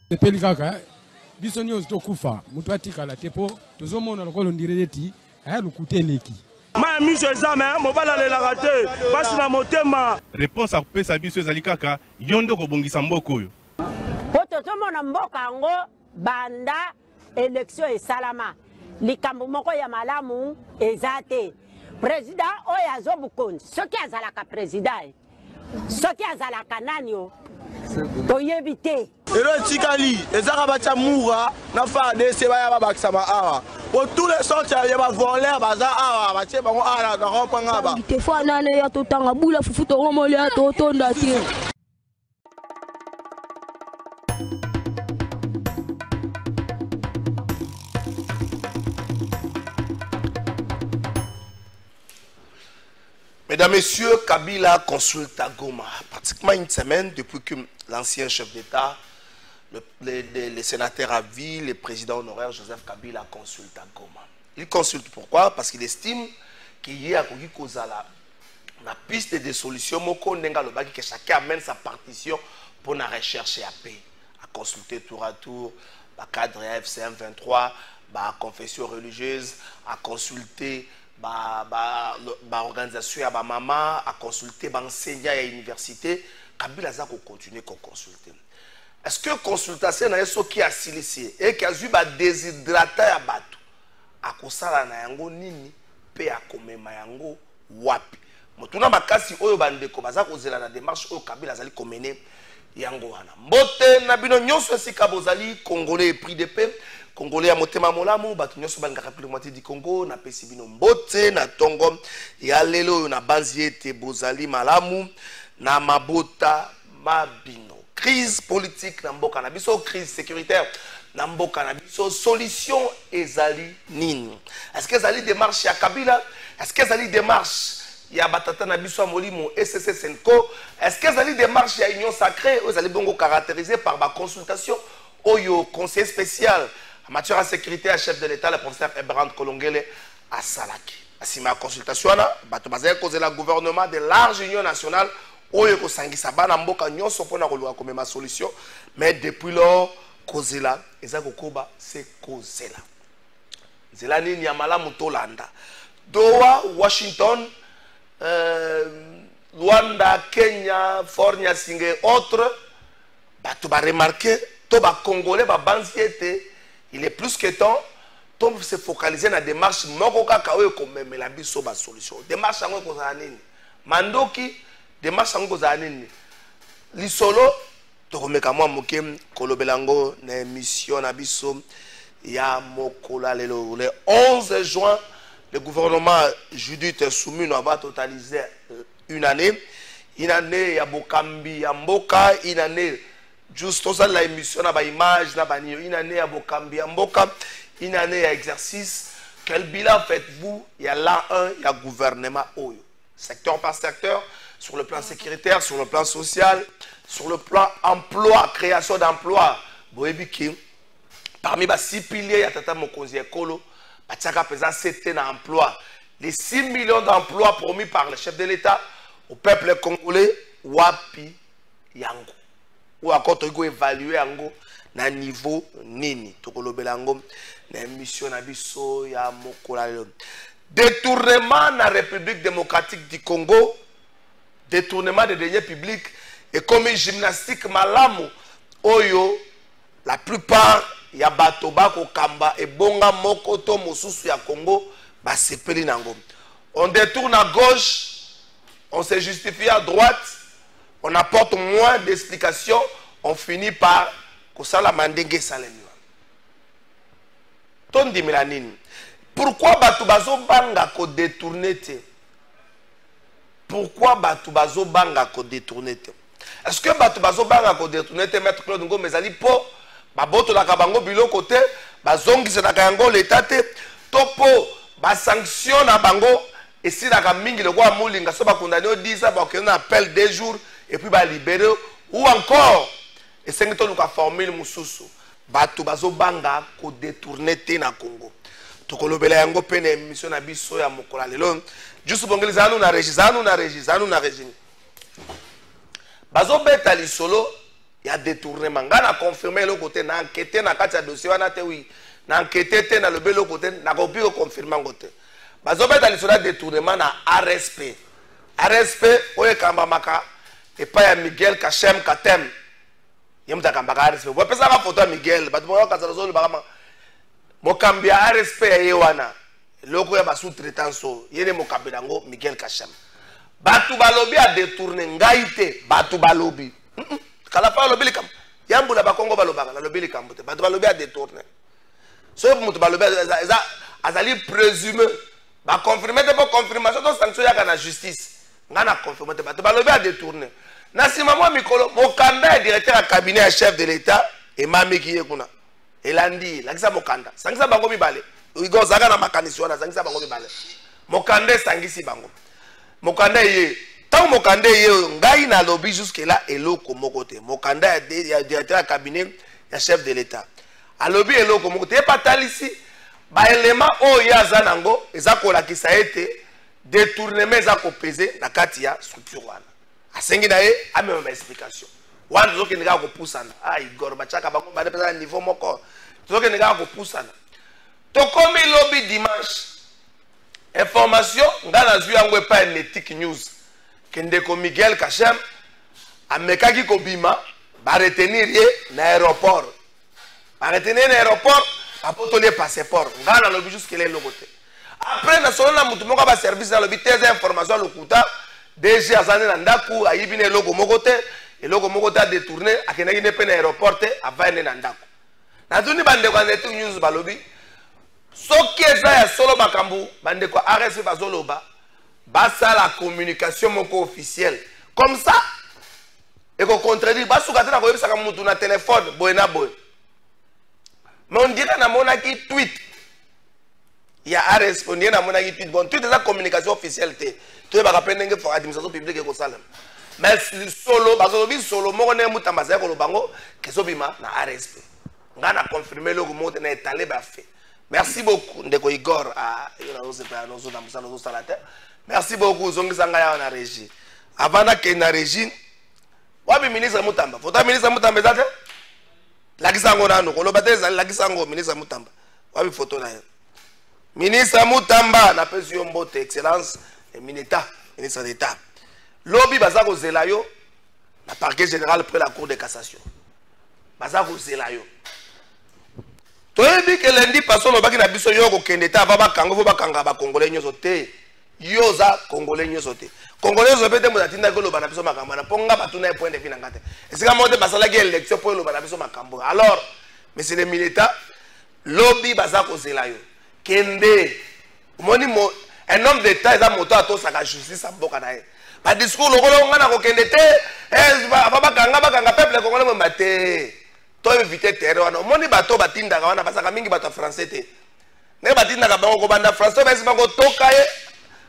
Tepeli kaka biso nyonso tokufa mutu atikala tepo tozomona lokolo ndireti aya lukuteleki ma miso ezame mobala lelaka te pasi na motema. Réponse à kopesa biso ezali kaka yondo kobongisa mboka oyo po tozomona mboka yango banda élection esalama likambo moko ya malamu eza te. Président oyo azobukonzi soki azalaka président soki azalaka nani o toyebi te. Ero tikali ezaka bacha mura na fa dese baya babakisa ma awa pour tous les sortes ya ba voler baza awa bache bango ala ga kopanga ba te fa nane ya totanga bula fufu to ngomole ya totonda te. Mesdames, Messieurs, Kabila consulte à Goma. Pratiquement une semaine depuis que l'ancien chef d'État, les sénateurs à vie, le président honoraire Joseph Kabila consulte à Goma. Il consulte pourquoi? Parce qu'il estime qu'il y a la piste de solutions, que chacun amène sa partition pour la recherche et la paix. À consulter tour à tour, le cadre FCM 23, la confession religieuse, à consulter l'organisation ya maman, à consulter l'enseignant à l'université. Kabila a continué à consulter. Est-ce que consultation est ce qui a silicé et qui a eu déshydraté à bateau à kosala na yango nini pe a komema yango wapi motuna makasi oyo bandeko baza kozela na démarche oyo Kabila azali komene yango wana mbote na bino nyonso esika bozali congolais pris de paix congolais ya motema molamu bato nyonso balingaka pile moitié du Congo na pesi bino mbote na tongo ya lelo oyo na banzi ete bozali malamu na mabota mabino crise politique na mboka na biso crise sécuritaire na mboka na biso solution ezali nini? Est-ce que ezali démarche ya Kabila? Est-ce que ezali démarche ya batata na biso molimo SSC Senko? Est-ce que ezali démarche ya union sacrée ou ezali bongo caractérisé par ba consultation oyo conseiller spécial en matière de sécurité à chef de l'État le professeur Ebrand Kolongele à Salaki? Asima consultation na bato bazali kozela gouvernement de large union nationale oyo ko sangisa bana mboka nyonso pona koluka komema solution mais depuis lors kozela ezako koba c'est kozela zela nini ya malamu tolanda Doha, Washington, Luanda, Kenya, Fornia, Singe, autres bato ba remarquer to ba congolais ba banziete il est plus que temps to se focaliser na démarche moko kaka oyo komemela biso ba solution démarche yango kozala nini mandoki démarche yango kozala nini lisolo tokomeka mwa moke kolobelango na émission na biso ya mokola lelo le 11 juin le gouvernement Judith Suminwa va totaliser une année ya bokambi ya mboka une année juste ça la émission na ba image na ba une année ya bokambi ya mboka une année ya exercice. Quel bilan faites-vous? Il y a là il y a gouvernement oyo secteur par secteur, sur le plan sécuritaire, sur le plan social, sur le plan emploi, création d'emploi. Parmi les 6 piliers, il y a Tata Mokonzi Ekolo, Batiaka Pesa 7 emploi. Les 6 millions d'emplois promis par le chef de l'État au peuple congolais, Wapi Yango. Ou encore, tu peux évaluer Yango na niveau nini. Tu peux l'évaluer na émission na biso ya mokola. Détournement na République démocratique du Congo, détournement des deniers publics et comme une gymnastique malamu oyo la plupart ya bato bako kamba et bonga mokoto mosusu ya Congo ba sepeli nango. On détourne à gauche, on se justifie à droite, on apporte moins d'explications, on finit par kosala mandenge salemi. Tondi milanini. Pourquoi bato bazo banga ko détourner te? Pourquoi bato bazo banga ko détourner te? Est-ce que bato bazo banga ko détourner te maître Claude Ngo mezali po baboto la kabango biloko te bazongi se na kango l'état te topo ba sanction na bango et si la mingi le roi mulinga so ba condamné au 10 ba que on appelle 2 jours et puis ba libérer ou encore et c'est que luka formule mususu bato bazo banga ko détourner te na Congo. Tokolobela yango pene émission na biso ya mokola lelo juste bongeleza na régie bazo beta lisolo Il y a détournement. On a confirmé le côté, on a enquêté dans le dossier, on a oui. On a enquêté dans le côté, on a confirmé le côté. Mais on a détournement dans RSP. RSP, on a et pas Miguel Kachem Katem. Il y a un RSP. Vous pouvez faire une photo de Miguel. Mokambia RSP yewana. Loko ya sous-traitant yene mokabedango Miguel Kachem. Batu balobi a détourné ngaite batu balobi. Kala pa lobi likam. Yambula ba Kongo balobaka la lobi likam te. Batu balobi a détourné. So mutu balobi azali présumé ba confirmer te pas confirmation donc sanction ya kana justice. Ngana confirmer te batu balobi a détourné. Na sima moi mikolo Mokanda directeur à cabinet à chef de l'État et mami ki yekuna. Elandi lakisa Mokanda. Sangisa bango mibale. Uigo zaka na makanisi wana sangisa bango mibale. Mokanda sangisi bango. Mokanda ye tant Mokanda ye ngai na lobby jusque là eloko mokote. Mokanda ya directeur à cabinet ya chef de l'État. A lobby eloko mokote pas talisi ba élément o ya zanango ezako lakisa ete détournement ezako peser na kati ya structure wana. Asengi na ye amema ba explication. Wana zoke ndika ko pusana. Ah Igor bachaka bango ba pesa niveau moko. Zoke ndika ko pusana. To komi lobby dimanche. Information ngana zui yango pa Netic News. Kendeko Miguel Kachem amekaki ko bima ba retenir ye na aéroport. Ba retenir na aéroport apotole passeport. Ngana lobby jusqu'à le côté. Après na solo na mutu moko ba service na lobby tes informations lokuta DG azane na ndaku ayibine logo mokote eloko mokote a détourné akenaki ne pe na aéroport avant na ndako. Na duni bande kwa Netic News ba lobby soki eza ya solo makambu bande kwa RSP bazoloba basa la communication moko officielle comme ça et ko contredire basuka tena ko yebisa ka mutu na téléphone boyena boy. Mais on dirait na monaki tweet ya RSP on dirait na monaki tweet bon tweet eza communication officielle te to ba rappelle ndenge for administration publique ko sala mais solo bazolobi solo moko ne mutamba za ko lobango keso bima na RSP ngana confirmer le remonte na étalé ba fait. Merci beaucoup ndeko Igor à merci beaucoup zongizanga ya na régie avant que na régie wabi ministre Mutamba fota ministre Mutamba zate la kisango nanu ko lobateza la kisango ministre Mutamba wabi photo na ministre Mutamba na pesi mbote excellence et ministre d'État lobby bazako zelayo na parquet général près la cour de cassation bazako zelayo. Toyebi que lundi passons au baki na biso yoko kendeta baba kango fo bakanga ba congolais nyoso te yoza congolais nyoso te congolais zo pete mozatinda ko loba na biso makambo na ponga batuna point de vue na ngate esika mote basala ki élection po loba na biso makambo alors monsieur le militaire lobby bazako zelayo kende moni mo un homme d'état eza moto ato saka justice mboka na ye ba discours lokolo ngana ko kendete baba kanga peuple congolais mo mate to éviter terre wana moni bato batinda wana basaka mingi bato français te ne batinda ka bango ko banda français ba sima ko toka ye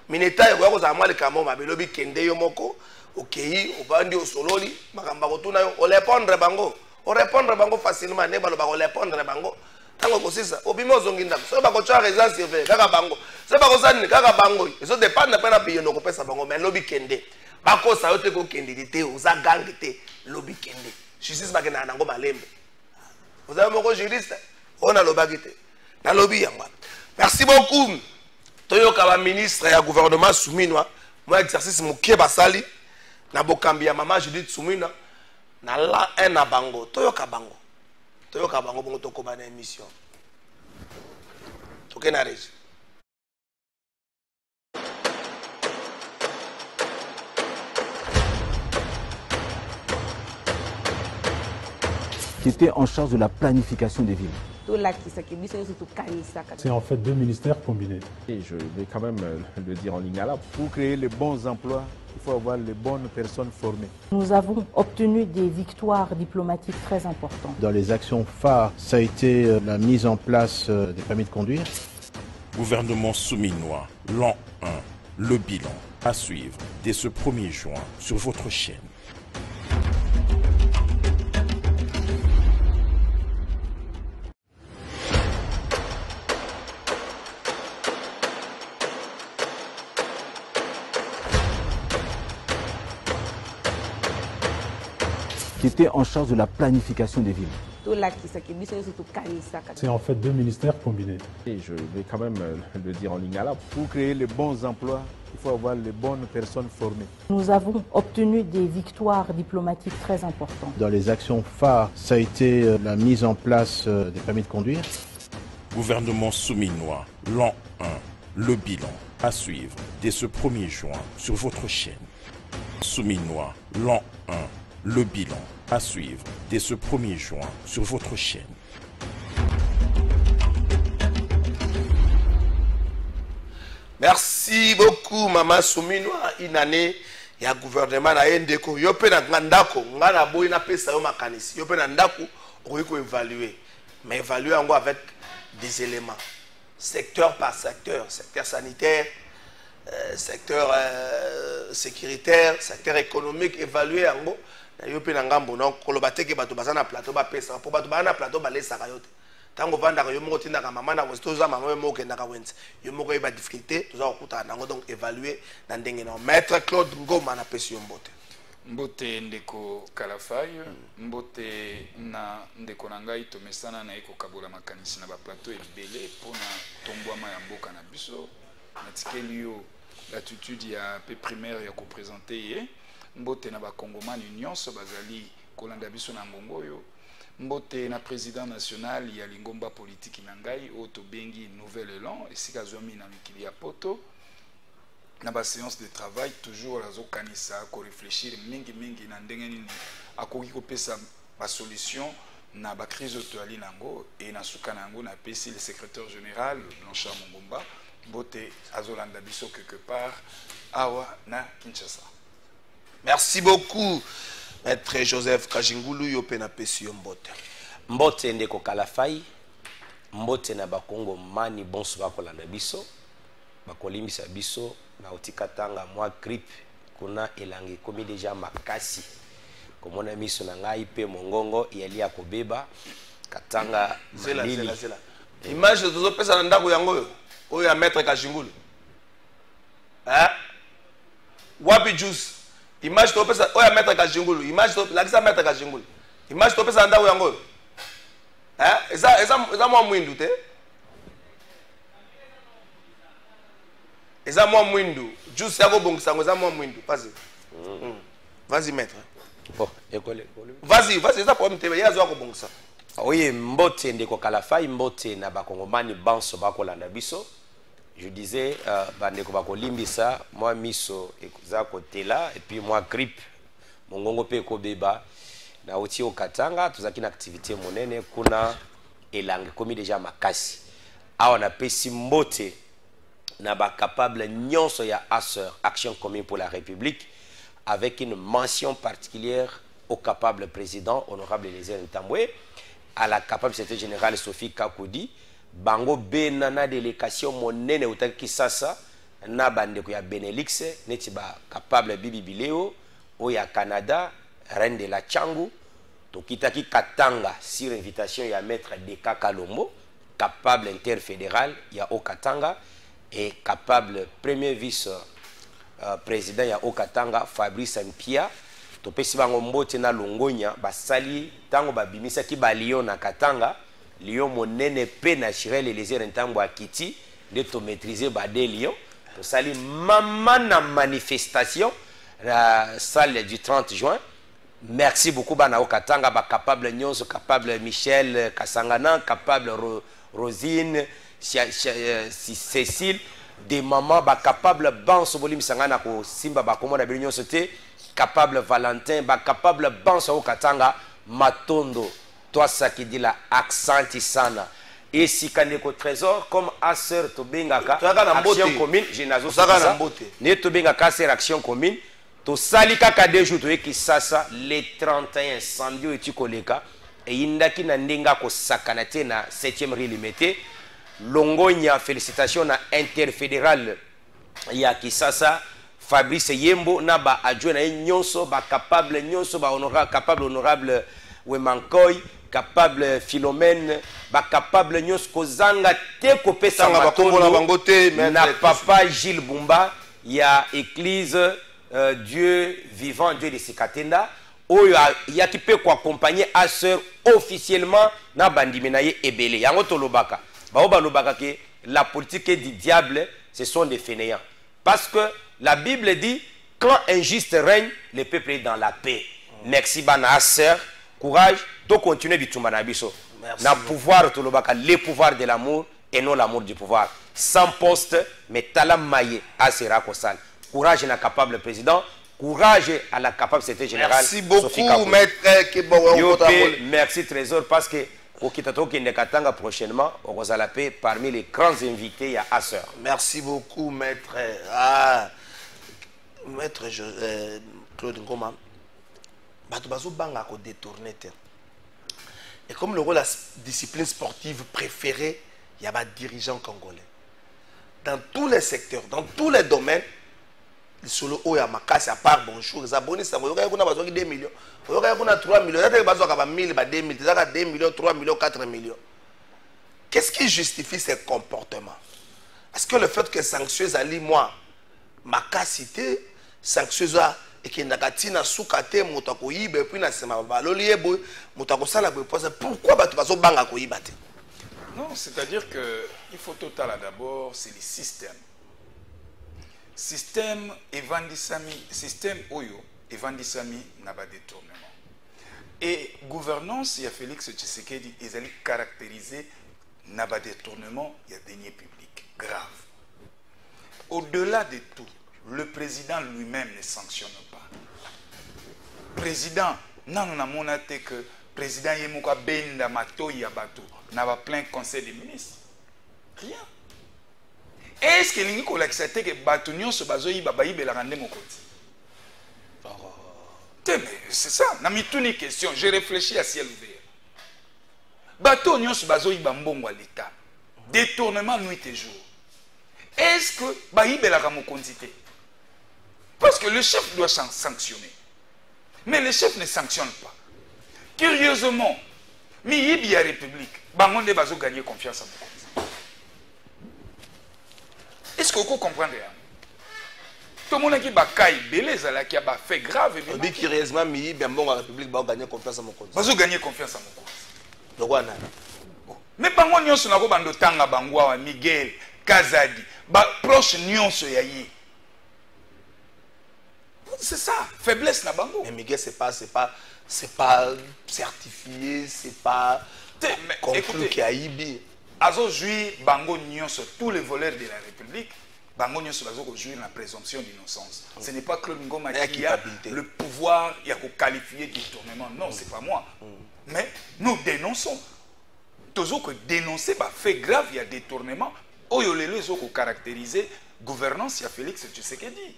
mineta yo ko za mwali kamo mabelobi kende yo moko okei obandi osololi makamba ko tuna yo o répondre bango facilement ne baloba ko répondre bango tango ko sisa obimi ozonginda so ba ko twa résidence surveillée kaka bango so ba ko sani kaka bango eso dépend na pena piyo no ko pesa bango mais lobi kende ba ko sa yote ko kende te oza gang te lobi kende justice ba kena nango malembe. Vous avez mon juriste, on a le baguette. Dans le lobby. Merci beaucoup. Toyoka ba ministre et gouvernement souminois. Moi exercice mukie basali na bokambia mama Judith Soumina na la un bango. Toyoka bango bongo toko ba na émission. Toke na régie. Qui était en charge de la planification des villes. C'est en fait deux ministères combinés. Et je vais quand même le dire en ligne à la. Pour créer les bons emplois, il faut avoir les bonnes personnes formées. Nous avons obtenu des victoires diplomatiques très importantes. Dans les actions phares, ça a été la mise en place des permis de conduire. Gouvernement souminois, l'an 1, le bilan à suivre dès ce 1er juin sur votre chaîne. Qui qui était en charge de la planification des villes. C'est en fait deux ministères combinés. Et je vais quand même le dire en ligne à la. Pour créer les bons emplois, il faut avoir les bonnes personnes formées. Nous avons obtenu des victoires diplomatiques très importantes. Dans les actions phares, ça a été la mise en place des permis de conduire. Gouvernement souminois, l'an 1, le bilan à suivre dès ce 1er juin sur votre chaîne. Souminois, l'an 1, le bilan à suivre dès ce 1er juin sur votre chaîne. Merci beaucoup, Maman Souminois. Une année, il y a un gouvernement à Ndeko. Il y a un ndako, il y a un mécanisme. Il y a un ndako, on peut évaluer. Mais évaluer en gros avec des éléments. Secteur par secteur. Secteur sanitaire, secteur sécuritaire, secteur économique. Évaluer en gros. Il y a un ndako, kolobate ke bato bazana plateau ba pesa. Pour bato bazana plateau ba lesa kayote. Tango vanda yo moko tinda ka mama na westoza mama moko kenda ka wenze yo moko yeba difficulté toza okuta nango donc évaluer na ndenge na maître Claude Ngoma na pesi yo mbote mbote ndeko Kalafai mbote na ndeko na ngai tomesana na eko kabola makanisi na ba plateau ebele pona tombwama ya mboka na biso na tikeli yo l'attitude ya pe primaire ya ko présenter ye mbote na ba congomani nyonso bazali kolanda biso na ngongo yo mbote na président national ya lingomba politique na ngai oto bengi nouvel élan esika zomi na mikili ya poto na ba séance de travail toujours la zo kanisa ko réfléchir mingi na ndenge nini akoki ko pesa ba solution na ba crise toali nango et na suka nango na pesi le secrétaire général Blanchard Mongomba mbote azolanda biso quelque part awa na Kinshasa. Merci beaucoup Maître Joseph Kajingulu yo pena pesi yo mbote. Mbote ndeko Kalafai, mbote na bakongo mani bonso bakolanda biso, bakolimbisa biso na otikatanga mwa grippe kuna elangi komi deja makasi. Komona miso na ngai pe mongongo yali ya kobeba katanga malili. Image tozo pesa na ndako yango yo oyo ya Maître Kajingulu. Wapi juice image to pesa oya Maître Kajingulu image to lakisa Maître Kajingulu image to pesa ndako yango eza mwa mwindu te eza mwa mwindu juice yako bongisa ngo eza mwa mwindu vas-y Maître bon école vas-y eza problème te yazo yako bongisa oye mbote ndeko Kalafai mbote na bakongomani banso bakolanda biso. Je disais, bandeko bakolimbisa moi miso ekuza kotela et puis moi grippe mongongo pe kobeba na oti okatanga tozaki na activité monene kuna elange komi déjà makasi awa na pesi mbote na ba capable nyonso ya ASER Action Commune pour la République avec une mention particulière au capable président honorable Eliezer Ntambwe, à la capable secrétaire générale Sophie Kakoudi bango benana délégation monene utaki sasa na bandeko ya Benelux neti ba capable bibi bileo o ya Canada reine de la Changu tokitaki Katanga sur invitation ya maître Deka Kalombo capable interfédéral ya Okatanga et capable premier vice président ya Okatanga Fabrice Mpia topesi bango mbote na longonya basali tango babimisa ki ba Lyon na Katanga Lyon monene pe naturel Eliezer Ntambwe akiti de to maîtriser ba de Lyon to sali mama na manifestation la salle du 30 juin. Merci beaucoup bana Okatanga ba capable nyonso capable Michel Kasangana capable Rosine Cécile des mamans ba capable banso bolim sangana ko simba ba komona binyonso te capable Valentin ba capable banso Okatanga Matondo toi ça qui dit la accent sana et si kaneko trésor comme ASER to bengaka action commune génazo ça ne to bengaka ASER action commune to sali kaka deux jours to ekisasa les 31 samedi et koleka et indaki na ndenga ko sakana te na 7e rue limité longonya félicitations na interfédéral ya Kisasa Fabrice Yembo na ba adjoint na nyonso ba capable nyonso ba honorable capable honorable Wemankoy capable Philomène ba capable nyonso kozanga te ko pesa na papa Gilles Bumba ya église Dieu vivant Dieu de Sikatenda il y a qui peut accompagner Acer officiellement na bandimenaye ebele yango to lobaka ba lobaka que la politique du diable ce sont des fainéants parce que la Bible dit quand un juste règne le peuple est dans la paix. Merci bana Acer, courage to continuer bitumba na biso na pouvoir to lobaka le pouvoir de l'amour et non l'amour du pouvoir sans poste mais talam maye Acera kosal courage na capable président. Courage à la capable secrétaire générale. Merci beaucoup, maître Kebongo. Merci, Trésor, parce que au Kitato Kindekatanga prochainement, au Rosalapé, parmi les grands invités, il y a Acer. Merci beaucoup, maître. Maître Claude Ngoma. Batubazo Banga a détourné. Et comme le rôle de la discipline sportive préférée, il y a des dirigeants congolais. Dans tous les secteurs, dans tous les domaines, solo oya makasi à part bonjour les abonnés ça vous avez 2 millions vous avez 3 millions vous avez 1000 2 millions 2 millions 3 millions 4 millions. Qu'est-ce qui justifie ces comportements? Est-ce que le fait que sanctueuse ali moi makasité sanctueuse et que nakatina soukate motako yibe puis na sema baloliebo motako sala pourquoi batu bazo banga ko yibate? Non, c'est-à-dire que il faut total d'abord c'est le système. Système evandisami, système oyo evandisami n'a pas détournement. Et gouvernance, il y a Félix Tshisekedi, ils allaient caractériser n'a pas détournement, il y a deniers publics grave. Au-delà de tout, le président lui-même ne sanctionne pas. Président, non, on a monaté que président Yemuka Benda Matoyi Abato n'a pas plein conseil des ministres. Rien. Est-ce que l'unique accepté que Batunion se basoyi babayi belarande mon côté? C'est ça, n'a mis une question, j'ai réfléchi à ciel ouvert. Batunion se basoyi bambongo à l'État. Détournement nuit et jour. Est-ce que bayi belarande mon quantité? Parce que le chef doit sanctionner. Mais le chef ne sanctionne pas. Curieusement, mi la République, bangonde bazo gagner confiance en mon côté. Est-ce que vous comprenez? Tout le monde qui a fait grave. Mais curieusement, la République va gagner confiance en mon compte. Va gagner confiance en mon compte. Mais bango nyonso na ko bando tanga bangwa Miguel Kazadi, ba proche nyonso yayi. C'est ça, faiblesse na bango. Mais Miguel c'est pas certifié, c'est pas conclu qui a ibi. Azo jouir bango nyonso tous les voleurs de la République bango nyonso bazo jouir la présomption d'innocence. Ce n'est pas Claude Ngoma qui a le pouvoir il y a qu'au qualifier de détournement. Non, c'est pas moi. Mais nous dénonçons. Toujours que dénoncer bah fait grave il y a détournement. Oyolele zo ko caractériser gouvernance il y a Félix Tshisekedi.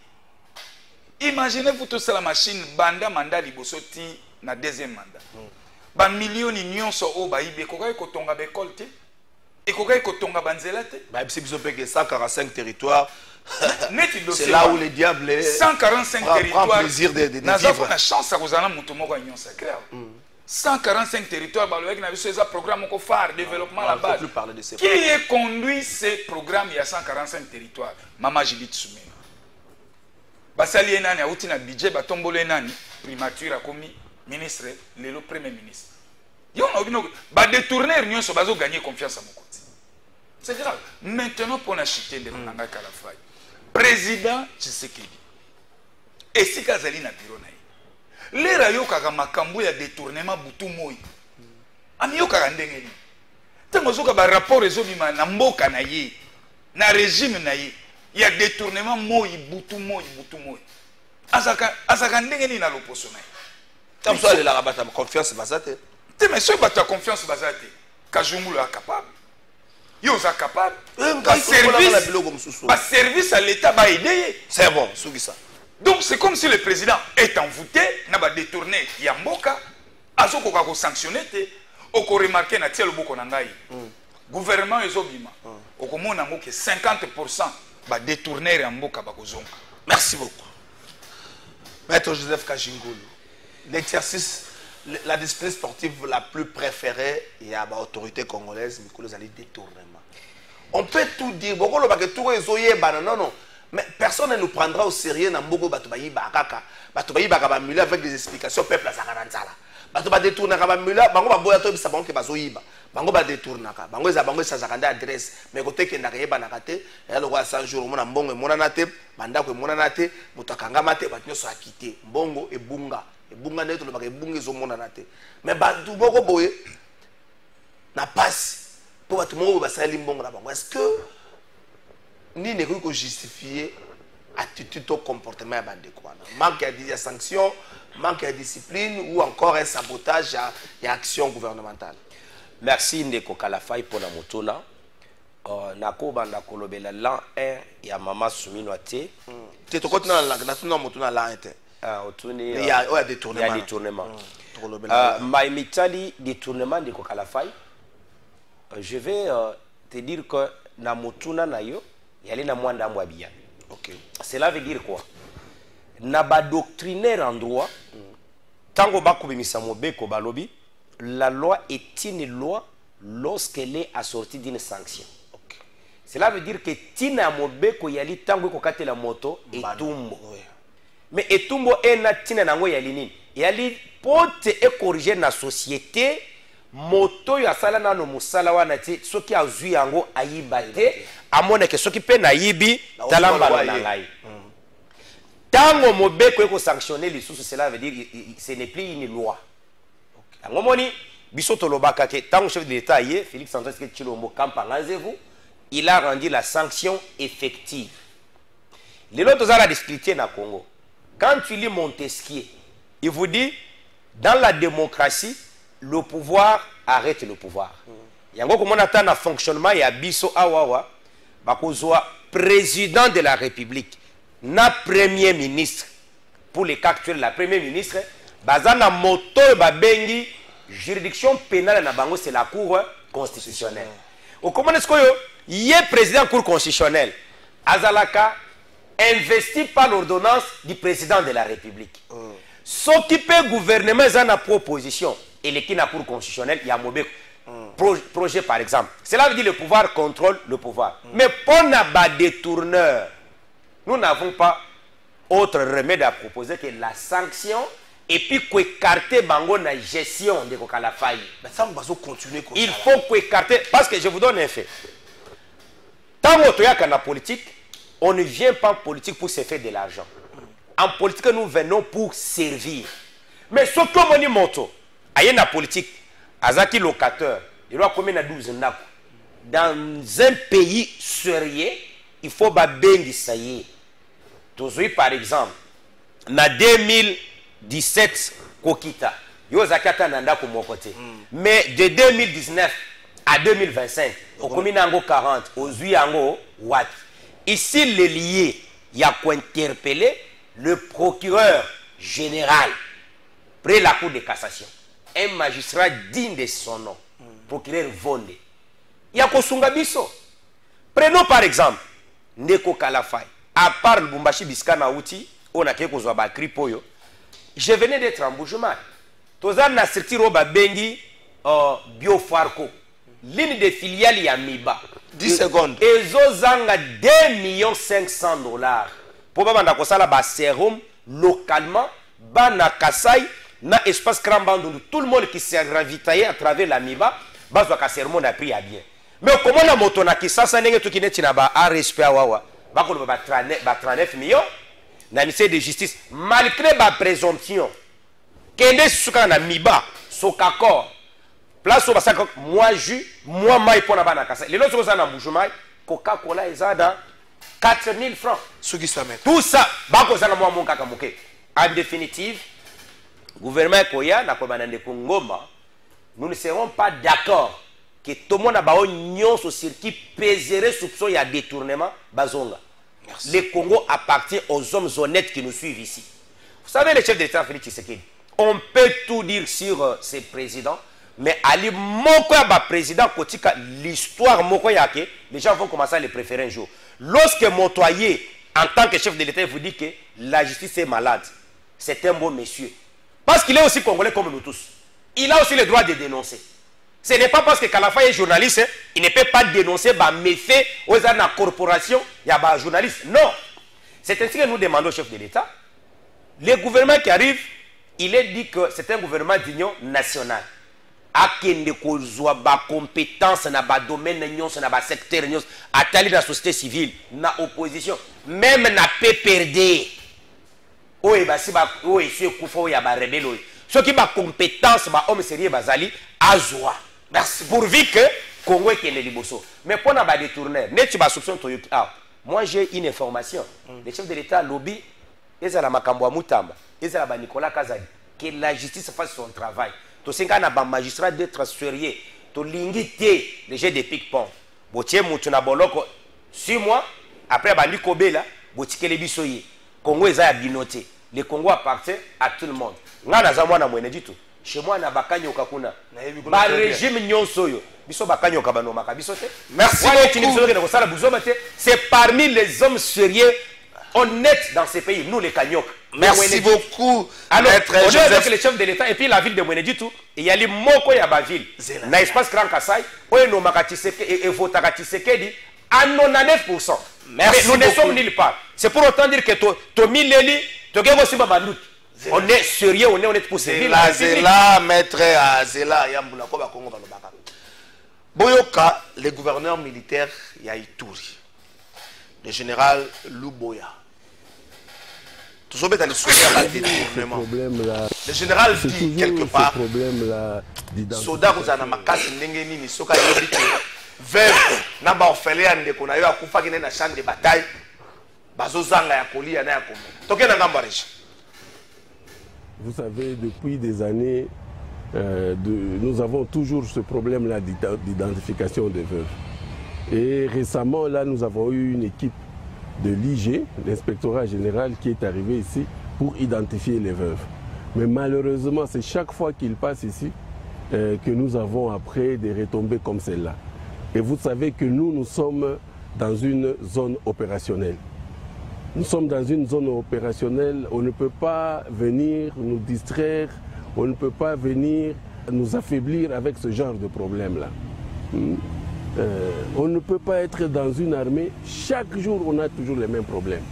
Imaginez-vous tout ça la machine banda mandat libosoti na deuxième mandat. Ba millions nyonso o ba ibe ko tonga be kolte. Et c'est 145 territoires. C'est là où les diables 145 territoires. Prend plaisir de vivre. La chance à vous en 145 territoires. C'est un programme phare, développement à la base. Qui est conduit ces programmes? Il y a 145 territoires. Maman Judith Soumena. Basali Enani a outi na budget, batombolo Enani, primature a commis ministre, le premier ministre. Ba détourner union so bazo gagner confiance à mon côté. C'est grave. Maintenant pour acheter de Nanga Kalafai. Président Tshisekedi. Et si Kazali na bureau na. Les rayo kaka makambo ya détournement butu moi. Ami yo kaka ndenge ni. Tango zoka ba rapport ezobima na mboka na ye. Na régime na ye. Il y a détournement moi butu moi. Azaka ndenge ni na loposo na. Tam so ale la rabata confiance bazate. Mais ceux qui ont confiance basate, Kajumulu est capable. Ils sont capables. Service à l'État va aider. C'est bon, c'est ça. Donc c'est comme si le président est envoûté, n'a pas détourné Yamboka, Azoko va sanctionner, on a remarqué na tiel boko nangai. Gouvernement ezobima. On a que 50% va détourner Yamboka bakozonga. Merci beaucoup. Maître Joseph Kajingulu, l'exercice la discipline sportive la plus préférée, il y a l'autorité congolaise, mais les détournement. On peut tout dire, beaucoup de tout non, non. Mais personne ne nous prendra au sérieux dans Mboko Batubayi Bakaka. Batubayi Bakabamula avec des explications peuple à Zakaranzala. Batuba détourne Kabamula, Bango Baboyato Sabon qui Bazoïba. Bango Badetournaka. Bango Zabongo Sazakanda adresse. Mais côté Kendakeba Nakate, et le roi 100 jours, mon Mbongo et Monanate, Mandako et Monanate, Mutakanga Mate, Batno soit quitté. Mbongo et Bunga. Et Bunga Neto, le Bagay Bunga et Zomonanate. Mais Batuboko Boye n'a pas pour Batumo Basali Mbongo là-bas. Est-ce que ni ne peut justifier attitude au comportement à Bandekouana? Manque de sanctions, manque de discipline ou encore un sabotage et action gouvernementale. Merci Ndeko Kalafai pour la motona. Nako banda kolobela l'an 1 ya mama Souminois te. Tu te côté dans la motona l'an 1. Otuni il y a détournement. Il y a détournement. Maïmitali détournement Ndeko Kalafai. Je vais te dire que na motuna na yo yali na mwanda mwabia. OK. Cela veut dire quoi? Na ba doctrinaire en droit tango bakubimisa mobeko balobi, la loi est une loi lorsqu'elle est assortie d'une sanction. Okay. Cela veut dire que tina mobeko yali tango kokate la moto etumbo. Mais etumbo ena tina nango yali nini? Yali pote e corriger na société moto ya sala na no musala wana ti soki azui yango ayiba te amone ke soki pe na yibi talamba na ngai. Tango mobeko eko sanctionner les sous, cela veut dire ce n'est plus une loi. Tango moni biso tolobaka ke tango chef de l'État yé Félix Antoine Tshisekedi Tshilombo Kampangazevu, il a rendu la sanction effective. Les autres ont la discuté na Congo. Quand tu lis Montesquieu, il vous dit dans la démocratie le pouvoir arrête le pouvoir. Yango comme on attend un fonctionnement ya biso awawa bakozwa président de la République na premier ministre. Pour les cas actuels, la premier ministre bazana moto babengi juridiction pénale na bango, c'est la cour constitutionnelle. Au comment est-ce que y est président cour constitutionnelle azalaka investi par l'ordonnance du président de la République. Ce qui peut gouvernement est en proposition et les qui n'a cour constitutionnelle, il y a un projet par exemple. Cela veut dire le pouvoir contrôle le pouvoir. Mais pour les détourneurs, nous n'avons pas autre remède à proposer que la sanction et puis qu'on écarte la gestion de Kalafai. Mais ça, on va continuer comme ça. Il faut qu'on écarte, parce que je vous donne un fait. Tant qu'on est en politique, on ne vient pas en politique pour se faire de l'argent. En politique, nous venons pour servir. Mais surtout, on est moto. Aïe na politique, azaki locateur, il doit combien à 12 ans. Dans un pays sérieux, il faut bengi ça y est. Toujours par exemple, na 2017 kokita, yo zakata nanda ko mon côté. Mais de 2019 à 2025, au combien nango 40, aux yango what. Ici les liés, il y a quoi interpeller le procureur général près la cour de cassation. Un magistrat digne de son nom, procureur Vonde. Il y a Kosunga Biso. Prenons par exemple Ndeko Kalafai. À part le Bumbashi Biskana Outi, on a quelque chose à Kripoyo. Je venais d'être en Boujouman. Tozan na sorti roba bengi Biofarco. Ligne de filiale Yamiba. 10 secondes. Et zozanga 2 500 000 $. Pour banda kosala ba sérum localement, bana Kasai. Na espace Krambando, tout le monde qui s'est ravitaillé à travers la Miba, bazwa ka sermon a pris à bien. Mais comment la moto na ki sasa nenge to kineti na ba respect wawa, ba ko ba 39 millions na ministère de justice malgré ba présomption. Kende suka na Miba, sokako. Place au basaka moi jus, moi mai pour na bana kasa. Les autres ça na Boujoumaï, Coca-Cola ezada 4 000 francs. Tout ça, ba ko ça na moi mon kaka moké. En définitive, gouvernement Koya, nous ne serons pas d'accord que tout le monde a un sur qui pèserait soupçon il y a détournement. Le Congo appartient aux hommes honnêtes qui nous suivent ici. Vous savez, le chef de l'État Félix Tshisekedi, on peut tout dire sur ces présidents, mais Ali Mokoya président, l'histoire Mokoya, les gens vont commencer à les préférer un jour. Lorsque Montoyer, en tant que chef de l'État, vous dit que la justice est malade, c'est un bon monsieur. Parce qu'il est aussi congolais comme nous tous. Il a aussi le droit de dénoncer. Ce n'est pas parce que Kalafai est journaliste, il ne peut pas dénoncer les méfaits aux corporations, il y a des journalistes. Non. C'est ainsi que nous demandons au chef de l'État. Le gouvernement qui arrive, il est dit que c'est un gouvernement d'union nationale. Akende kozwa ba compétence na ba domaine nyonso na ba secteur nyonso atali na société civile na opposition même na PPRD oye basi ba oye se kufa ya ba rebelle oye ceux qui ba compétence ba homme sérieux bazali azwa merci pourvu que Congo ekende liboso mais pour na ba détourner net ba soupçon toyoki ah moi j'ai une information le chef de l'État lobby ezala makambo ya mutamba ezala ba Nicolas Kazadi que la justice fasse son travail. To senga na ba magistrat de transférié to lingité les jeux de pique-pont. Botie mutu na boloko 6 mois après ba Nikobela botikele biso ye. Congo eza ya binoté. Le Congo appartient à tout le monde. Nga na za mwana mwene ditu. Chez moi na bakanyo kakuna. Ba régime nyonso yo. Biso bakanyo kabano makabiso te. Merci beaucoup. C'est parmi les hommes sérieux honnêtes dans ces pays, nous les Kanyok. Merci beaucoup. Alors, on est avec le chef de l'État et puis la ville de Mweneditu, il y a les Moko Yabaville. Na espace Grand Kassai, où nous et Votaka Tshisekedi à 99%. Mais nous ne sommes nulle part. C'est pour autant dire que Tomi Leli, Togego Simba Mandout. On est sérieux, on est honnête pour ces villes. Zela, maître Zela, Yambula Koba Kongo Balobaka. Boyoka, le gouverneur militaire Yaïtouri, le général Luboya. Toujours le général dit quelque part soda kozana makasi ndenge nini soka yebite veuve na ba orphelin ndeko na yo akufa kine na champ de bataille bazozanga ya kolia na ya kombo tokena ngamba reji. Vous savez, depuis des années nous avons toujours ce problème là d'identification des veuves et récemment là nous avons eu une équipe de l'IG, l'inspectorat général, qui est arrivé ici pour identifier les veuves. Mais malheureusement, c'est chaque fois qu'il passe ici que nous avons après des retombées comme celle-là. Et vous savez que nous sommes dans une zone opérationnelle. Nous sommes dans une zone opérationnelle, on ne peut pas venir nous distraire, on ne peut pas venir nous affaiblir avec ce genre de problème-là. On ne peut pas être dans une armée, chaque jour on a toujours les mêmes problèmes.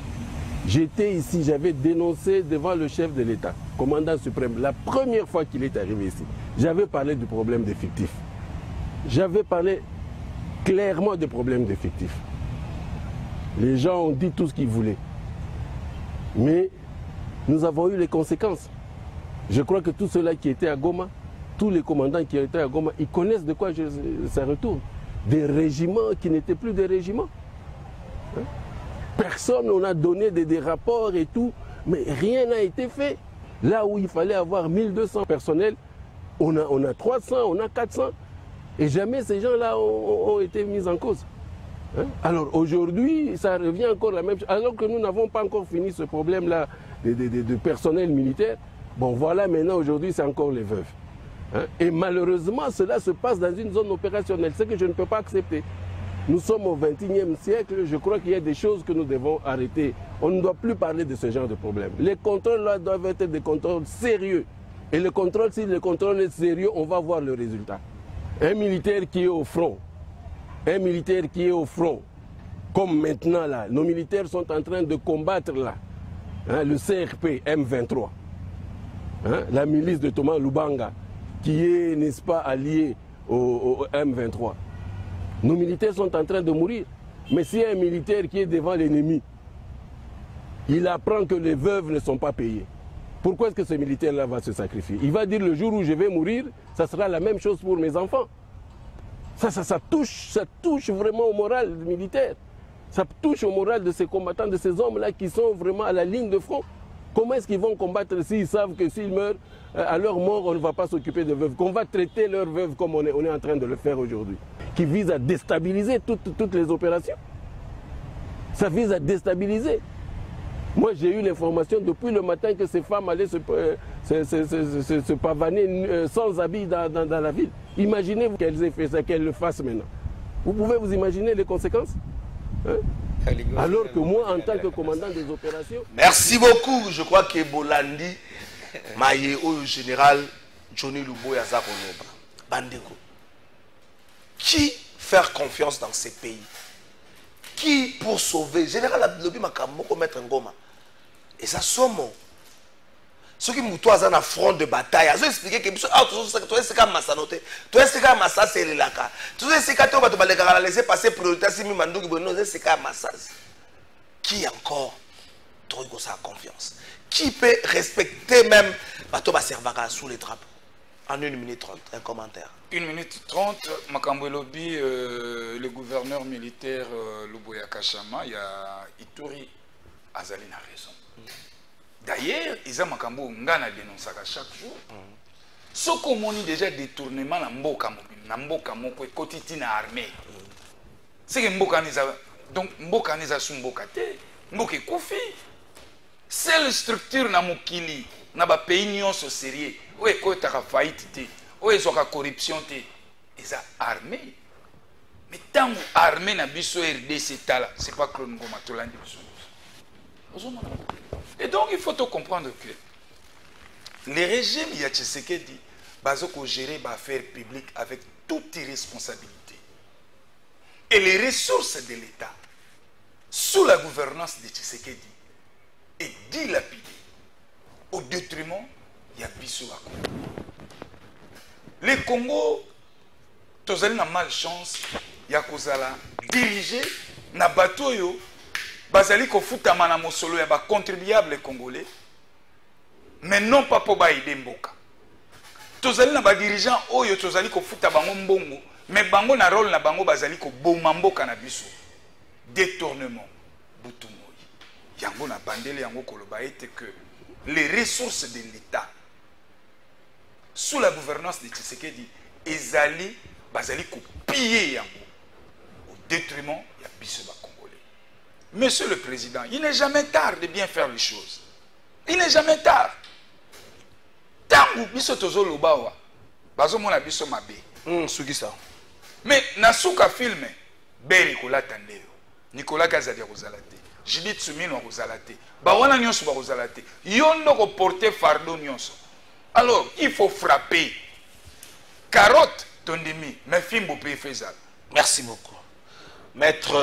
J'étais ici, j'avais dénoncé devant le chef de l'État, commandant suprême, la première fois qu'il est arrivé ici. J'avais parlé du problème d'effectifs. J'avais parlé clairement des problèmes d'effectifs. Les gens ont dit tout ce qu'ils voulaient. Mais nous avons eu les conséquences. Je crois que tous ceux-là qui étaient à Goma, tous les commandants qui étaient à Goma, ils connaissent de quoi ça retourne. Des régiments qui n'étaient plus des régiments. Personne, on a donné des rapports et tout, mais rien n'a été fait. Là où il fallait avoir 1200 personnels, on a 300, on a 400. Et jamais ces gens-là ont été mis en cause. Alors aujourd'hui, ça revient encore la même chose. Alors que nous n'avons pas encore fini ce problème-là de personnel militaire. Bon voilà, maintenant aujourd'hui, c'est encore les veuves. Et malheureusement, cela se passe dans une zone opérationnelle, ce que je ne peux pas accepter. Nous sommes au XXIe siècle, je crois qu'il y a des choses que nous devons arrêter. On ne doit plus parler de ce genre de problème. Les contrôles là doivent être des contrôles sérieux. Et le contrôle, si le contrôle est sérieux, on va voir le résultat. Un militaire qui est au front, comme maintenant là, nos militaires sont en train de combattre là, le CRP M23, la milice de Thomas Lubanga, qui est, n'est-ce pas, allié au M23. Nos militaires sont en train de mourir. Mais s'il y a un militaire qui est devant l'ennemi, il apprend que les veuves ne sont pas payées. Pourquoi est-ce que ce militaire-là va se sacrifier? Il va dire le jour où je vais mourir, ça sera la même chose pour mes enfants. Ça touche vraiment au moral militaire. Ça touche au moral de ces combattants, de ces hommes-là qui sont vraiment à la ligne de front. Comment est-ce qu'ils vont combattre s'ils savent que s'ils meurent, à leur mort, on ne va pas s'occuper de veuves, qu'on va traiter leurs veuves comme on est en train de le faire aujourd'hui, qui vise à déstabiliser toutes les opérations. Ça vise à déstabiliser. Moi, j'ai eu l'information depuis le matin que ces femmes allaient se pavaner sans habits dans la ville. Imaginez qu'elles aient fait ça, qu'elles le fassent maintenant. Vous pouvez vous imaginer les conséquences? Alors que moi, en tant que commandant des opérations... Merci beaucoup. Je crois que Bolandi, Maye, au général Johnny Luboya Zakonoba, Bandeko. Qui faire confiance dans ces pays? qui pour sauver général lobi makambo ko mettre ngoma et ça somo ceux qui muto aza na front de bataille azo expliquer que biso to esika masanote to esika masa selilaka to esika to bato baleka laisser passer priorité si mi manduki bono esika masasi qui encore trop ça confiance qui peut respecter même bato ba servaka sous les drapeaux en 1 minute 30 un commentaire 1 minute 30 makambo lobby le gouverneur militaire Luboya Kashama il y a Ituri azali na raison. D'ailleurs, ils ont makambo ngana dénoncer chaque jour. Ce qu'on dit déjà détournement na mboka moko kotiti na armée. C'est que mboka niza donc mboka niza su mboka te, mboka kufi. Seule structure na mokili na ba pays nyonso sérieux. O ekota ka faillite te, o ezoka corruption te. Ils ont armée. Mais tant armée na biso RDC tala, c'est pas Claude Ngoma tolandi biso. Et donc il faut comprendre que les régimes il y a Tshisekedi bazoko gérer l'affaire publique avec toute irresponsabilité. Et les ressources de l'État sous la gouvernance de Tshisekedi est dilapidée au détriment il y a biso à Congo. Les Congo tozali na malchance ya kozala dirigé na bateau yo bazali ko futama na mosolo ya ba contribuable congolais mais non pas pour ba aider mboka tozali na ba dirigeant oyo tozali ko futa bango mbongo mais bango na rôle na bango bazali ko boma mboka na biso détournement butumoyi yango na bandele yango koloba ete que les ressources de l'État sous la gouvernance de Tshisekedi ezali bazali ko piller yango au détriment ya biso ba Congolais. Monsieur le Président, il n'est jamais tard de bien faire les choses. Il n'est jamais tard. Tangu biso tozo lobawa, bazo mona biso mabe. Sukisa. Mais nasuka filme Beri kola tandeo. Nicolas Kazadi rozalate. Judith Sumino rozalate. Ba wana nyonso ba rozalate. Yondo ko porter fardeau nyonso. Alors, il faut frapper. Carotte tondimi, mais fimbo pe faisable. Merci beaucoup. Maître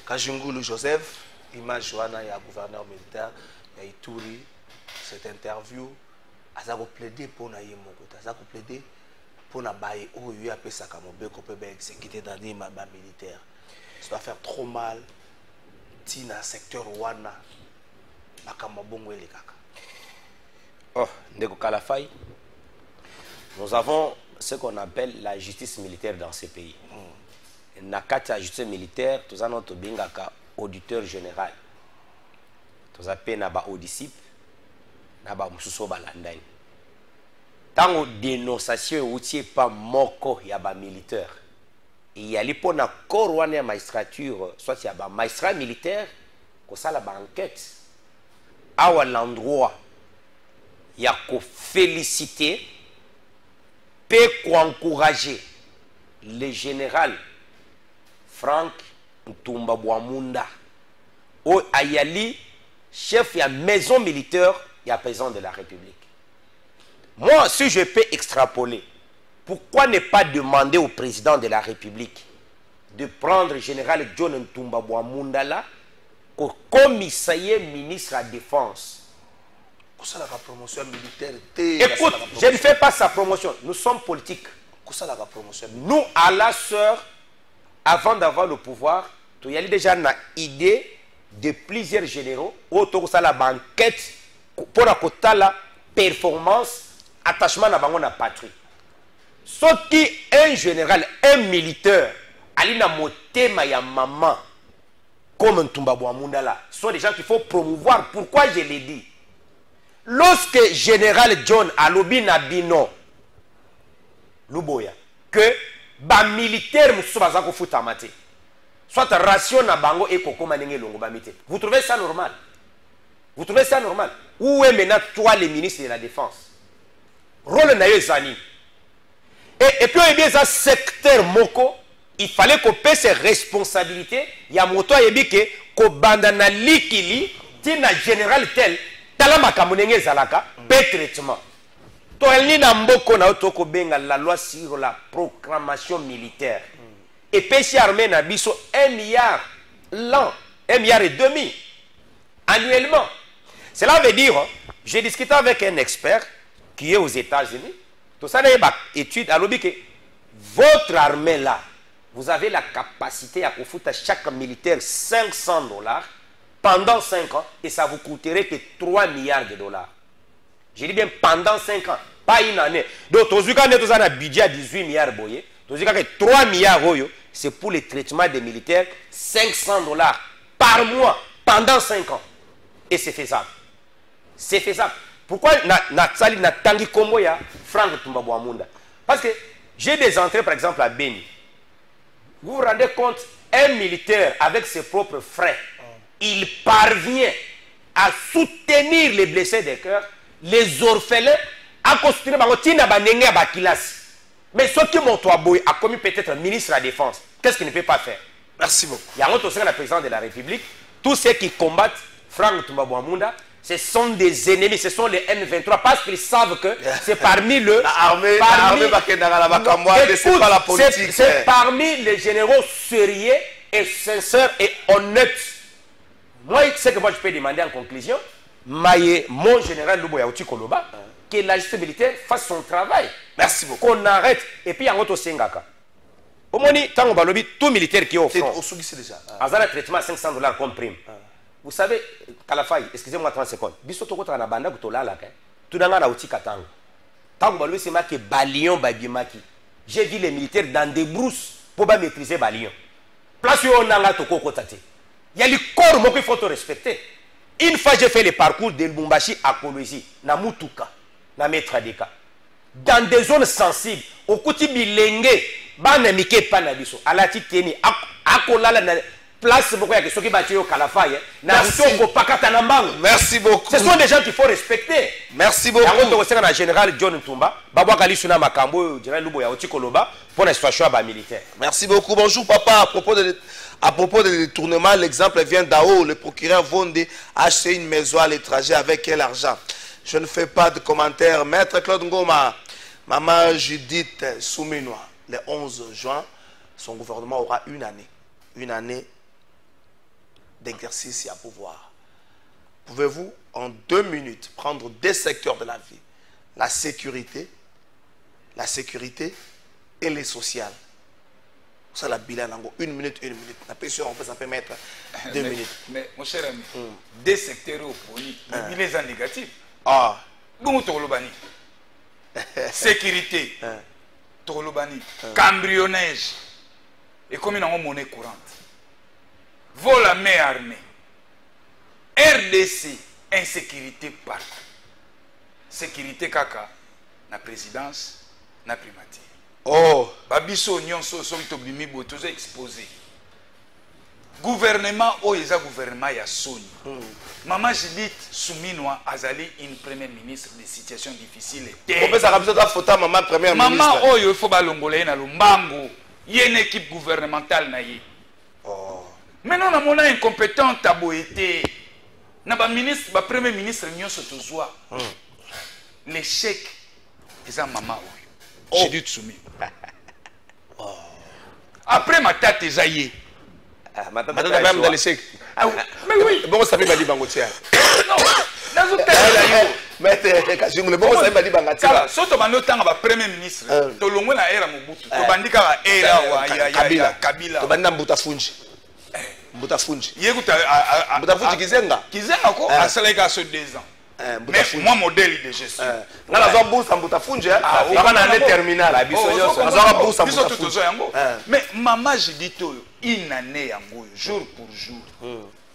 Kajungulu Joseph, image wana ya gouverneur militaire ya Ituri, cette interview, azako plaider pour na yemoko, azako plaider pour na baye o yu apesa kamobe ko peut exécuter dans des mamba militaire. Ça va faire trop mal tina secteur wana makamba bongo ele kaka. Oh, ndeko Kalafai. Nous avons ce qu'on appelle la justice militaire dans ces pays. Nakati la justice militaire, tous en autres bingaka auditeur général. Tous appelés naba audicip, naba mususo balandai. Tango dénonciation outil pas moko yaba militaire. Il y a les pona corps wana ya magistrature, soit yaba magistrat militaire, ko sala ba enquête. Awa l'endroit ya ko féliciter, peut encourager le général Frank Ntumba Bwamunda au Ayali, chef de la maison militaire et président de la République. Moi, si je peux extrapoler, pourquoi ne pas demander au président de la République de prendre le général John Ntumba Bwamunda là comme commissariat ministre de la Défense? La promotion militaire. Écoute, je ne fais pas sa promotion. Nous sommes politiques. Nous, à la sœur, avant d'avoir le pouvoir, il y a déjà une idée de plusieurs généraux autour de la banquette pour la performance, attachement à la patrie. Ce qui est un général, un militaire, alina motema ya maman, comme Ntumba Bwamunda là, sont des gens qu'il faut promouvoir. Pourquoi je l'ai dit? Lorsque général John alobi na bino Luboya que ba militaire mususu baza ko futa mate soit ration na bango et kokoma ndenge longo ba mite, vous trouvez ça normal? Vous trouvez ça normal? Où est maintenant toi le ministre de la Défense? Rôle na yo zani. Et puis il y a un secteur moko, il fallait qu'on paie ses responsabilités. Il y a moto yebi ke ko bandana likili tina général tel talama kamunenge zalaka pe traitement. To elni na mboko na otoko benga la loi sur la proclamation militaire. Et puis si armée na biso 1 milliard l'an, 1,5 milliard annuellement. Cela veut dire, j'ai discuté avec un expert qui est aux États-Unis. Tout ça, il y a une étude à l'objet que votre armée là, vous avez la capacité à foutre à chaque militaire $500 pendant 5 ans et ça vous coûterait que 3 milliards de dollars. Je dis bien pendant 5 ans, pas une année. Donc, quand vous avez un budget à 18 milliards, vous avez 3 milliards, c'est pour le traitement des militaires, $500 par mois pendant 5 ans. Et c'est faisable. C'est faisable. Pourquoi Natsali n'a tangi kombo ya Franck Tumbabouamunda? Parce que j'ai des entrées, par exemple, à Beni. Vous vous rendez compte, un militaire, avec ses propres frais, il parvient à soutenir les blessés de cœur, les orphelins, à construire à Bakilas. Mais ce qui a commis peut-être ministre de la Défense, qu'est-ce qu'il ne peut pas faire? Merci beaucoup. Il y a un autre président de la République, tous ceux qui combattent Franck Tumbabouamunda, ce sont des ennemis, ce sont les M23 parce qu'ils savent que c'est parmi le... C'est parmi les généraux sérieux et sincères et honnêtes. Moi, ce que moi je peux demander en conclusion, mon général Luboya Outi Koloba, que la justice militaire fasse son travail. Merci beaucoup. Qu'on arrête. Et puis il y a un autre Sengaka. Au moins, tant qu'on va tout militaire qui est au front. À un traitement à $500 comme prime. Vous savez, Kalafai, excusez-moi 30 secondes. Bisoto kota na banda kutolala ke. Tudanga na uti katanga. Tango balwe c'est marqué Balion Babimaki. J'ai vu les militaires dans des brousses pour pas maîtriser Balion. Place où on a toko kotate. Il y a le corps moi qu'il faut te respecter. Une fois j'ai fait le parcours de Lubumbashi à Kolwezi, na Mutuka, na Metradeka. Dans des zones sensibles, au kuti bilenge, bana mike panabiso, alati teni akolala na place beaucoup de ceux qui battent au Kalafay. Merci beaucoup. Ce sont des gens qu'il faut respecter. Merci beaucoup. Le général John Ntumba, Babwa Kalisuna Makambo, général Luboya Outi Koloba pour la situation militaire. Merci beaucoup. Bonjour papa. À propos de détournement, l'exemple vient d'Ao. Le procureur Vondé a acheté une maison à l'étranger avec quel argent? Je ne fais pas de commentaires. Maître Claude Ngoma, maman Judith Souminois, le 11 juin, son gouvernement aura une année d'exercice et à pouvoir. Pouvez-vous, en 2 minutes, prendre des secteurs de la vie, la sécurité et les sociales? Ça, la bilan, 1 minute. La pression, ça peut mettre 2 minutes. Mais, mon cher ami, des secteurs opposés, les bilans négatifs. Ah. Bon, Torolobani. Sécurité. Torolobani. Cambrionnage. Et comme une monnaie courante. Vol à main armée. RDC, insécurité partout. Sécurité kaka, na présidence, na primature. Oh! Babiso nyonso soki tobimi bo tozo exposé. Gouvernement oyo gouvernement ya soni. Maman Judith Souminois azali une première ministre de situation difficile. On peut s'arrêter ta photo maman première ministre. Maman oyo il faut balongole na lumbango. Il y a une équipe gouvernementale na ye. Oh. Maintenant, on a incompétente à Boété. Na ba ministre, ba premier ministre nyonso tozwa. L'échec est à maman oyo. Judith Souminois. Après ma tante Ezaïe. Ma tante a même dans l'échec. Mais oui. Bon, ça m'a dit Bangotia. Non, dans le temps. Mais Kajungle, bon, ça m'a dit Bangotia. Surtout dans le temps, le premier ministre. To longo na era Mobutu. To bandika era wa ya Kabila. To bandina Mbutafunji. Mbutafunji. Yekuta Mbutafunji Kizenga. Kizenga ko asaleka so 2 ans. Mais moi modèle de gestion. On a besoin bourse en Mbutafunji. On va aller terminal. On a besoin bourse en Mbutafunji. Mais maman j'ai dit tout une année yango jour pour jour.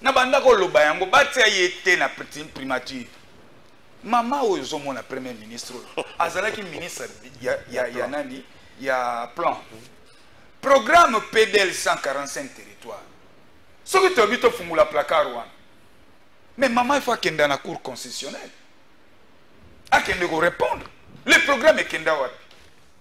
Na banda ko loba yango batia yete na primature. Maman ozo mona premier ministre. Azalaki ministre ya nani ya plan. Programme PDL 145 territoires. Ce que tu as vu au fumula placard wana. Mais maman, il faut qu'elle dans la cour constitutionnelle. A qu'elle ne répondre. Le programme est kenda wapi.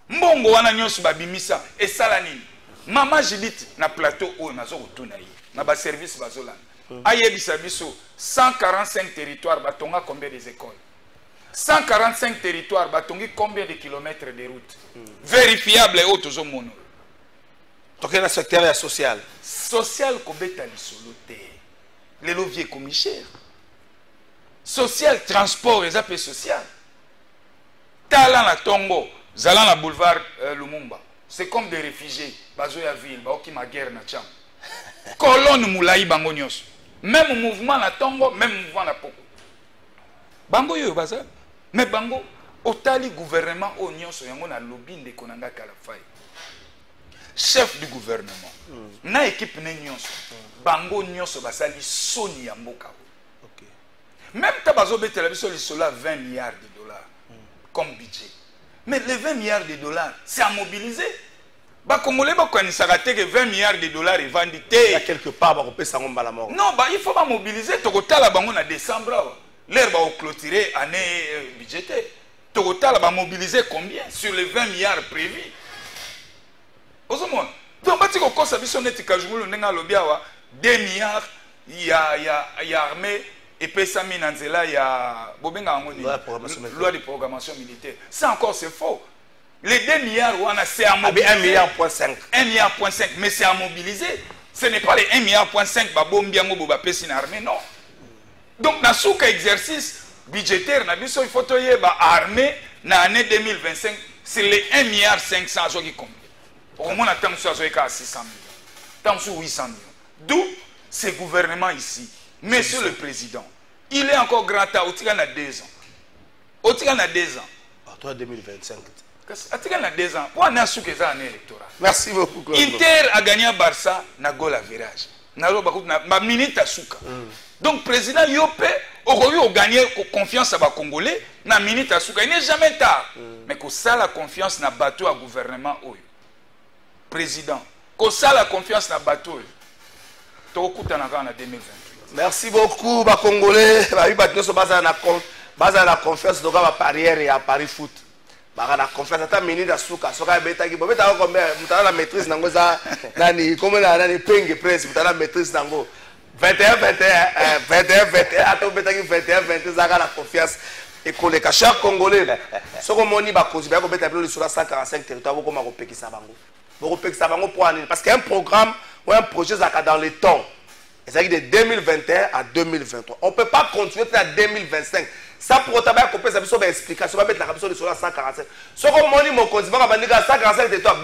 Mbongo wana nyonso babimisa et salanini. Maman Judith na plateau o nazo kutuna yi. Na ba service bazolana. Ayebisa biso 145 territoires batonga combien des écoles. 145 territoires batongi combien de kilomètres de route. Vérifiable et autres mono. toke na secteur ya social. Social kobeta lisolo te. Les leviers comme cher. Social transport et appels social. Tala na Tongo, zala na boulevard Lumumba. C'est comme des réfugiés. Bazoya ville, baoki ma guerre na cham. Colonne moulaï bango nyos. Même mouvement na Tongo, même mouvement na Poko. Bango yo baza. Mais bango otali gouvernement o nyonso yango na lobby ndeko nanga Kalafai. Chef du gouvernement. Na équipe ne nyonso. Bango nyonso basali soni ya mboka. Même Tabazo Betela biso lisolo 20 milliards de dollars comme budget. Mais les 20 milliards de dollars, c'est à mobiliser. Bah, Congolais, il que 20 milliards de dollars et vendent. Il y a quelque part, la mort. Non, bah, il faut pas mobiliser. Total, en décembre, l'air va clôturer année budgétaire. Total, va mobiliser combien sur les 20 milliards prévus? Donc, si on a 2 milliards, il y a armée. Et puis ça mine il y a loi de programmation militaire. Ça encore c'est faux. Les 2 milliards c'est à mobiliser. 1,5 milliard. 1,5 milliard, mais c'est à mobiliser. Ce n'est pas les 1,5 milliard qui armée, non. Donc dans ce exercice budgétaire, il faut que l'armée, dans l'année 2025, c'est les 1,5 milliard qui comptent. Au moins, on a 600 millions. 800 millions. D'où ce gouvernement ici. Monsieur le Président, il est encore grand à Otigan a 2 ans. Otigan a 2 ans. Toi, 2025. Otigan a 2 ans. Pourquoi on a souké ça année électorale? Merci beaucoup. Inter a gagné Barça, na goal à virage. Na minute à souka. Donc, Président Yopé, a gagné confiance à Congolais, na minute à souka. Il n'est jamais tard. Mais que ça, la confiance na bateau à gouvernement. Président, que ça, la confiance na bateau. Tu as en 2020. Merci beaucoup, les Congolais. La confiance de la parière et à Paris Foot. La confiance à ta minute à Souka. Soka beta qui peut être la maîtrise nango za nani comme la penge presse la maîtrise nango 21 ato beta qui 21 za la confiance et que les chers Congolais soko moni ba kozi ba ko beta bilo sur 145 territoires ko ma ko pekisa bango. Boko pekisa bango pour année parce qu'un programme ou un projet ça dans le temps. C'est de 2021 à 2023. On ne peut pas continuer à 2025. Ça pour autant, on peut expliquer. On va mettre la capsule sur la 145. Ce qu'on m'a dit, mon conseiller, 145 territoires.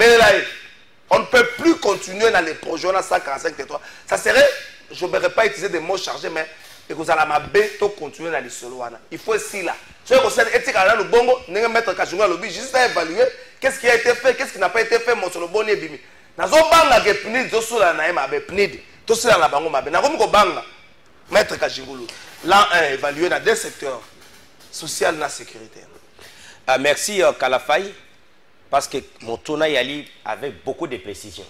On ne peut plus continuer dans les projets à 145 territoires. Ça serait, je ne vais pas utiliser des mots chargés, mais vous allez m'abêter continuer dans les solos. Il faut aussi là. Ce qu'on sait, éthique à le bongo, n'est mettre Kachunga lobby, juste à évaluer qu'est-ce qui a été fait, qu'est-ce qui n'a pas été fait, mon solo bon et bimi. Dans un banc, la gepnid, de sous la naïm avec pnid. Tout cela là bango mabe. Na comme ko banga maître Kajingulu. Là évalué dans 2 secteurs social et sécurité. Merci Kalafai parce que mon tournoi Yali avait beaucoup de précisions.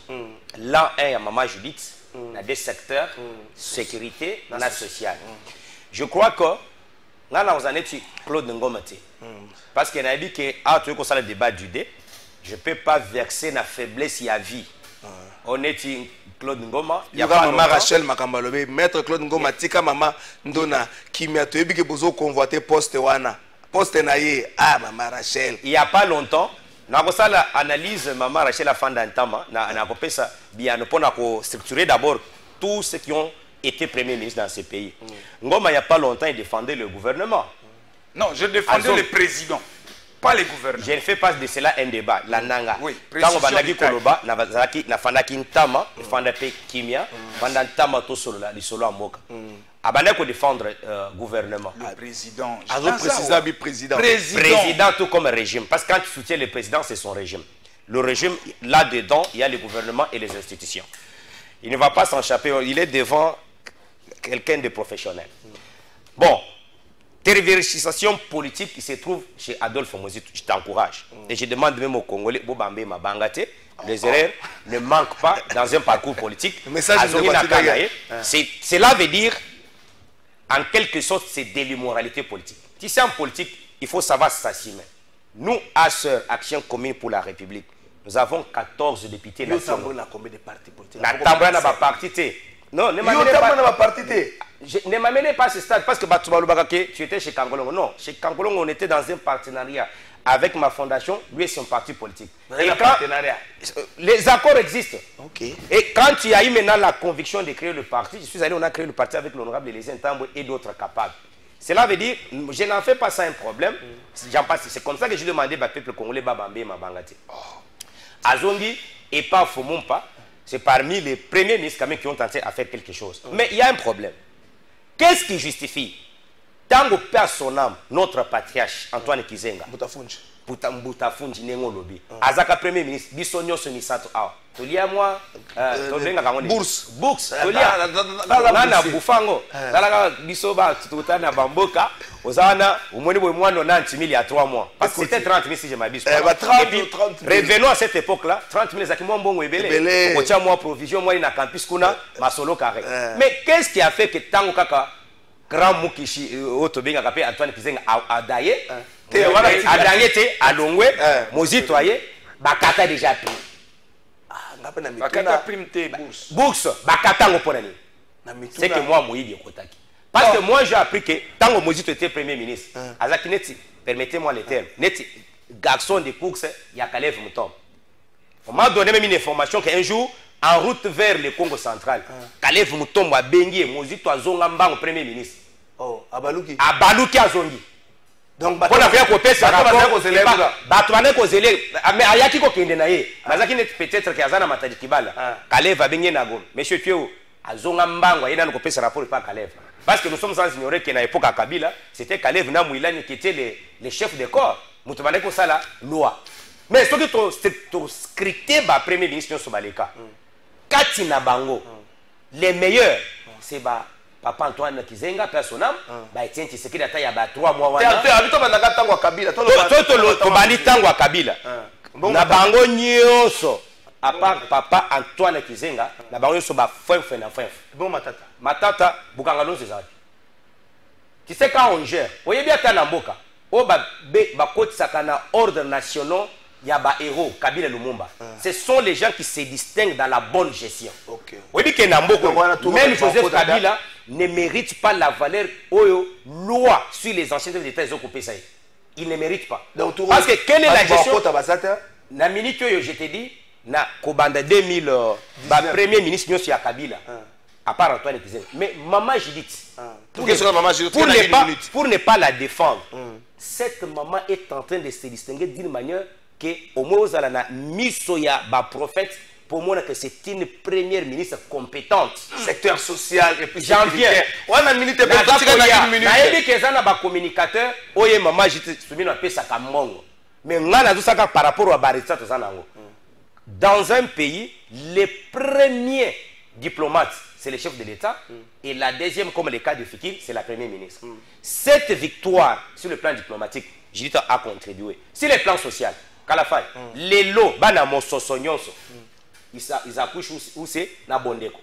Là à maman Judith dans 2 secteurs sécurité et social. Je crois que là nous en est Claude Ngomate. Parce qu'il a dit que tu veux le débat du dé, je peux pas verser la faiblesse à vie. On est Claude Ngoma, il y a maman Rachel Makambalobe, maître Claude Ngoma, tika maman Ndona, qui m'a tué que vous convoité poste wana, poste naïe, maman Rachel. Il y a pas longtemps, na ko sala analyse maman Rachel a fait d'antama, na ko pesa bien pour structurer d'abord tous ceux qui ont été premiers ministres dans ce pays. Ngoma il y a pas longtemps il défendait le gouvernement. Non, je défendais le président. Pas les gouverneurs. Je ne fais pas de cela un débat. La nanga. Oui, quand on va nagi koloba, na fandaki ntama, fandaki kimia, fandantama to solo la, solo amoka. Abana ko défendre gouvernement. Le président. Président tout comme régime. Parce que quand tu soutiens le président, c'est son régime. Le régime, là-dedans, il y a le gouvernement et les institutions. Il ne va pas s'échapper. Il est devant quelqu'un de professionnel. Bon. Tergiversation politique qui se trouve chez Adolphe Mozi, je t'encourage. Et je demande même aux Congolais, Bobambe Mabangate, les erreurs ne manquent pas dans un parcours politique. Cela veut dire, en quelque sorte, c'est de l'immoralité politique. Si c'est en politique, il faut savoir s'assumer. Nous, ASEUR, Action Commune pour la République, nous avons 14 députés nationaux. Nous avons combien de partis politiques? Nous avons parti. Non, nous avons parti. ne m'amenez pas à ce stade parce que tu étais chez Kangolongo. Non, chez Kangolongo, on était dans un partenariat avec ma fondation, lui et son parti politique. Et quand, les accords existent. Okay. Et quand il y a eu maintenant la conviction de créer le parti, je suis allé, on a créé le parti avec l'honorable Élysée Ntambo et d'autres capables. Cela veut dire, je n'en fais pas ça un problème. C'est comme ça que j'ai demandé au peuple congolais Babambe et Mabangati. Azongi et pas Fomompa, c'est parmi les premiers ministres quand même qui ont tenté à faire quelque chose. Mais il y a un problème. Qu'est-ce qui justifie Tango perd son âme, notre patriarche Antoine Kizenga. Boutafunji Nengo Lobi. Azaka premier ministre, Bissonio Sonisato Awa. Tolia moi, bourse. Tolia, Nana Bufango. Nala Bisoba, Tutana Bamboka. Ozana, Umoni Moino Nanti Mili à 3 mois. Parce que c'était 30 000 si je m'abuse. Revenons à cette époque-là. 30 000 Zakimon Bongo Ebele. Ocha moi provision, moi na campus Kuna, Masolo Carré. Mais qu'est-ce qui a fait que Tango Kaka, Grand Mukishi, Otobenga Kapé, Antoine Kizenga a daillé? A daillé, a longwe, Mozito aye, Bakata déjà pris. Bakata prime tes bourses. Bourse, Bakata Ngoponani. C'est que moi, Moïdi Kotaki. Parce que moi, j'ai appris que tant que Mozito était premier ministre, Azaki Neti, permettez-moi les termes, Neti, garçon de course, il y a Kalev Mouton. On m'a donné même une information qu'un jour, en route vers le Congo central, Kalev Mouton a bengi et Mozito a zongamba au premier ministre. Oh, Abaluki. Abaluki a zongi. Donc, on a fait copier ce rapport. Batouane Kozele, mais Ayaki Kokende Naye, Azaki Neti peut-être qu'il y a un matadi Kibala. Kalev a bengi Nagon. Monsieur Thio, a zongamba, il y a un copier ce rapport, pas Kalev. Parce que nous sommes sans ignorer qu'à l'époque à Kabila, c'était Kalev Namouilani qui était les chefs de corps. Nous te demandons ça la loi. Mais ce que tu as scripté, le premier ministre Sobaleka, Katina Bango, les meilleurs, c'est Papa Antoine Kizenga, personnel, Etienne Tshisekedi il y a 3 mois. Tu as habité à Kabila. Tu à Kabila. Na Bango Nyoso. À part Papa Antoine Kizenga, na Bango Nyoso ba fin. Bon Matata. Matata, Bukangalo c'est ça. Tu sais quand on gère, vous voyez bien que Namboka, au Bakot Sakana, ordre national, il y a des héros, Kabila et Lumumba. Ce sont les gens qui se distinguent dans la bonne gestion. Vous voyez que Namboka, même Joseph Kabila, ne mérite pas la valeur loi sur les anciens chefs d'État. Il ne mérite pas. Parce que quelle est la gestion? La minute que je t'ai dit, na Kobanda 2000, premier ministre Nyossi Kabila. À part Antoine Kizenga. Mais maman Judith, pour ne pas la défendre, cette maman est en train de se distinguer d'une manière que au moins vous allez misoya ba prophète pour moi que c'est une première ministre compétente. Secteur social et puis j'en viens. On a une minute et une minute. Que ça n'a pas communicateur. Oye maman Judith soumis un peu ça comme mongo. Mais on a tout ça par rapport à Barista tout ça nango. Dans un pays, les premiers diplomates, c'est le chef de l'État. Et la deuxième, comme le cas de Fikir, c'est la première ministre. Cette victoire sur le plan diplomatique, Judith a contribué. Sur le plan social, Kalafay, les lots, ils accouchent où c'est na Bondeko.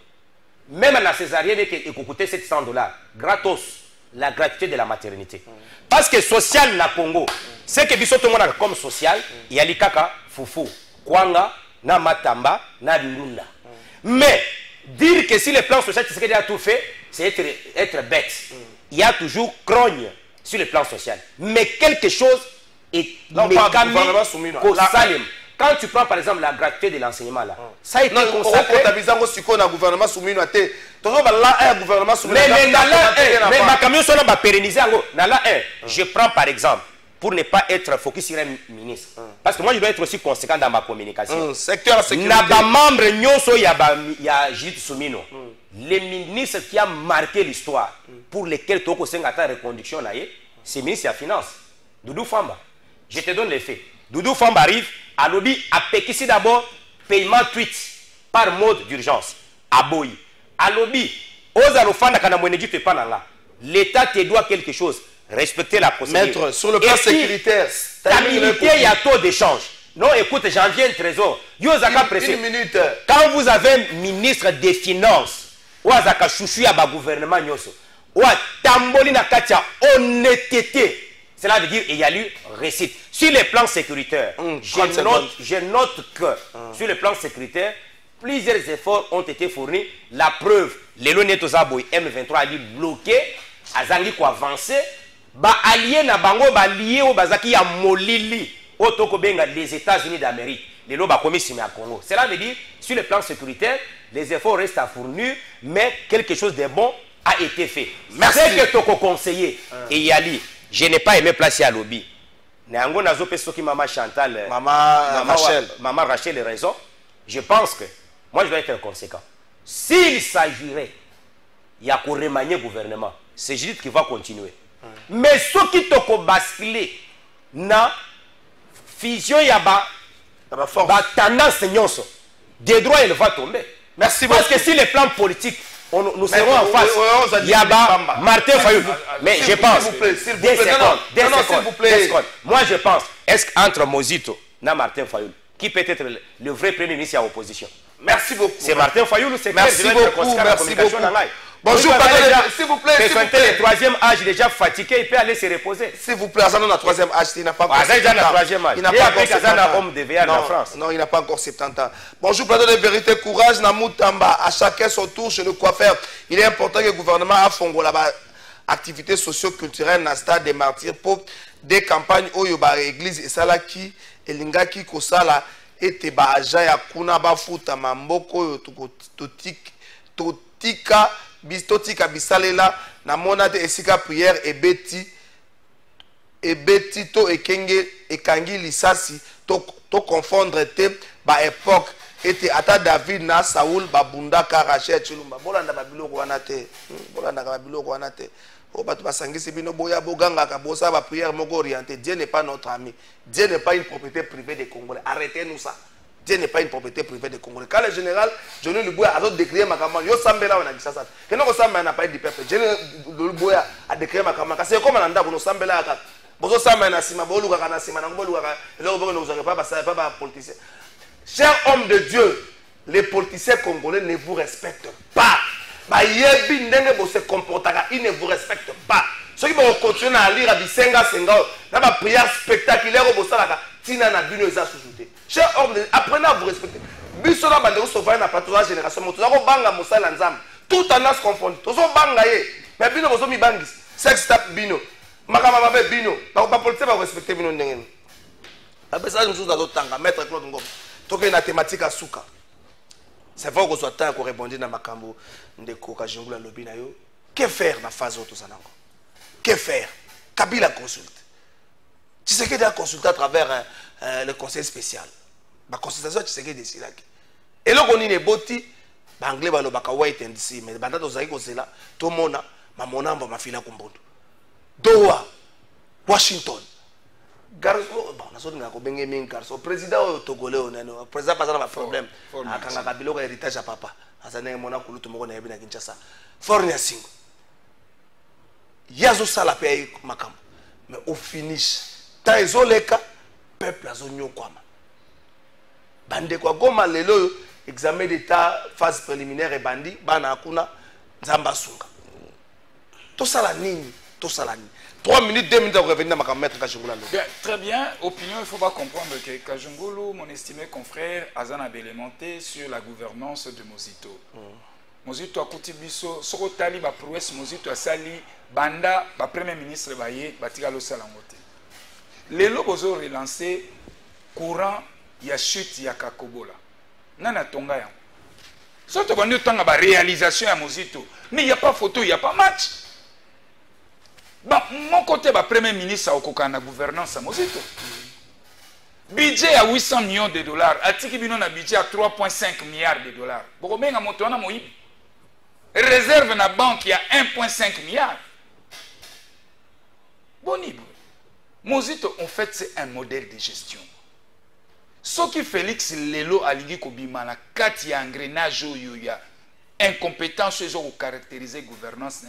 Même à la césarienne, qui coûtait $700, gratos, la gratuité de la maternité. Parce que social na Congo, c'est que tout le monde comme social, il y a l'Ikaka, Foufou, Kwanga, na Matamba, na Lunda. Mais dire que si le plan social qui a tout fait, c'est être bête. Il y a toujours grogne sur le plan social. Mais quelque chose est mécanique. Quand tu prends par exemple la gratuité de l'enseignement là, ça a été consacré. Mais ma camion sont là pérenniser. Je prends par exemple, pour ne pas être focus sur un ministre. Parce que moi, je dois être aussi conséquent dans ma communication. Secteur sécurité. Il y a Judith Soumino. Les ministres qui ont marqué l'histoire, pour lesquels tu as reconduction, c'est le ministre de la Finance, Doudou Famba. Je te donne les faits. Doudou Famba arrive, à lobby, à Pékissi d'abord, paiement tweet par mode d'urgence. À Boyi. À lobby, aux Alofanda, l'État te doit quelque chose. Respecter la procédure. Maître, sur le plan sécuritaire, stabilité, il y a taux d'échange. Non, écoute, j'en viens trésor. Une minute. Quand vous avez un ministre des Finances, ou Azaka Chouchou à gouvernement, ou à Tamboli Nakatia, honnêteté, cela veut dire qu'il y a eu récite. Sur les plans sécuritaires, je note que sur le plan sécuritaire, plusieurs efforts ont été fournis. La preuve, les Lonétosaboy M23 a dit bloqué, Azangi ko avancé, ba allié na bango ba lié au bazaki ya molili, otoko benga les États-Unis d'Amérique. Les lots ba commis à Congo. Cela veut dire, sur le plan sécuritaire, les efforts restent à fournir, mais quelque chose de bon a été fait. Merci. C'est que toko conseiller et Yali, je n'ai pas aimé placer à lobby. Néango nazo pesoki maman Chantal, maman Rachel a raison. Je pense que moi je dois être conséquent. S'il s'agirait, il y a qu'à remanier le gouvernement. C'est Judith qui va continuer. Mais ce qui toko basculer na fusion yaba tendance nyonso, des droits il va tomber. Merci beaucoup. Parce que si les plans politiques nous serons en face, il y a Martin Fayoul. Mais je pense, des secondes. Moi je pense, est-ce qu'entre Mozito et Martin Fayoul, qui peut être le vrai premier ministre à l'opposition? Merci beaucoup. C'est Martin Fayoul ou c'est merci beaucoup, merci beaucoup. Bonjour, s'il vous plaît. Le troisième âge, déjà fatigué, il peut aller se reposer. S'il vous plaît, Azan a le troisième âge, il n'a pas encore 70 ans. Il n'a pas encore 70 ans. Non, il n'a pas encore 70 ans. Bonjour, plateau de vérité, courage, Namoutamba. À chacun son tour chez le coiffeur. Il est important que le gouvernement a fongo là-bas. Activités socio-culturelles, dans le stade des martyrs, pour des campagnes où il y a l'église et Salaki, et Lingaki, Kosala, et Teba, Ajaya, Kuna, Bafuta, Mamboko, Totika, Bistotika bisalela na monate esika prière ebeti to ekenge ekangi lisasi to confondre te ba époque était ata David na Saoul babunda Rachel Chilumba bolanda babiloko wana te o batu basangisi bino boya boganga ka bosa ba prière moko orienté. Dieu n'est pas notre ami, Dieu n'est pas une propriété privée des Congolais. Arrêtez-nous ça. Dieu n'est pas une propriété privée des Congolais. Quand le général Johnny Luboya a décrié ma campagne, yo sambela on a dit ça. Que non sambela n'a pas du peuple. Johnny Luboya a décrié ma campagne. C'est comme un anda bono sambela ka. Bozo sambela na sima bolu ka na sima na bolu ka. Là on ne vous pas pas politicien. Chers hommes de Dieu, les politiciens congolais ne vous respectent pas. Ba yebi ndenge bo se comportaka, ils ne vous respectent pas. Ceux qui vont continuer à lire à bisenga senga, na ba prière spectaculaire bo salaka. Chers hommes, apprenez à vous respecter. Biso na bande sauver na plateau la génération moto. Zako banga mosala nzam. Tout tendance confondue. Tozo banga ye. Mais bino bozo mi bangis. Sex tap bino. Makama mabe bino. Ba politique ba respecter bino ndengeni. Après ça nous chose dans tanga maître Claude Ngom. Toke na thématique à souka. C'est vrai qu'on soit temps qu'on répondre na makambo ndeko Kajungula lobi na yo. Que faire na phase auto sanango? Que faire? Kabila consulte. Tu sais qu'il a consulté à travers le conseil spécial. La consultation, tu sais qu'il décide. Et là, on est boti, l'anglais va le baka white and see, mais banda to zaiko c'est là, tout mona, ma mona ma fila kumbondo. Doha, Washington. Garso, bon, na soti ngako benge min garso. Président togolais on est, président pas ça problème. Akanga kabilo ka héritage à papa. Azane mona kulutu moko na yebi na Kinshasa. Foreigner singo. Yazo sala pe makam. Mais au finish tant ezoleka peuple azonyo kwama bande kwa goma lelo examen d'état phase préliminaire et bandi bana akuna nzamba sunga to sala nini 3 minutes 2 minutes à revenir à maître Kajungula. Très bien, opinion, il faut pas comprendre que Kajungulu, mon estimé confrère, Azan a élémenté sur la gouvernance de Mozito. Mozito a kuti biso soko tali ba prouesse Mozito a sali banda ba premier ministre baye batika lo salangote. Lelo bozo relancé courant ya chute ya Kakobola. Nana tonga ya. Soto bandi tanga ba réalisation ya Mozito, mais il y a pas photo, il y a pas match. Bon, mon côté ba premier ministre au kokana gouvernance à Mozito. Budget à 800 millions de dollars, atiki bino na budget à 3,5 milliards de dollars. Boko benga moto na moyibi. Réserve na banque, il y a 1,5 milliard. Bonibo. Mozito, en fait, c'est un modèle de gestion. Ce qui Félix Lelo Aligi Kobimana, quand il y a un engrenage, il y a incompétence, ils ont caractérisé la gouvernance.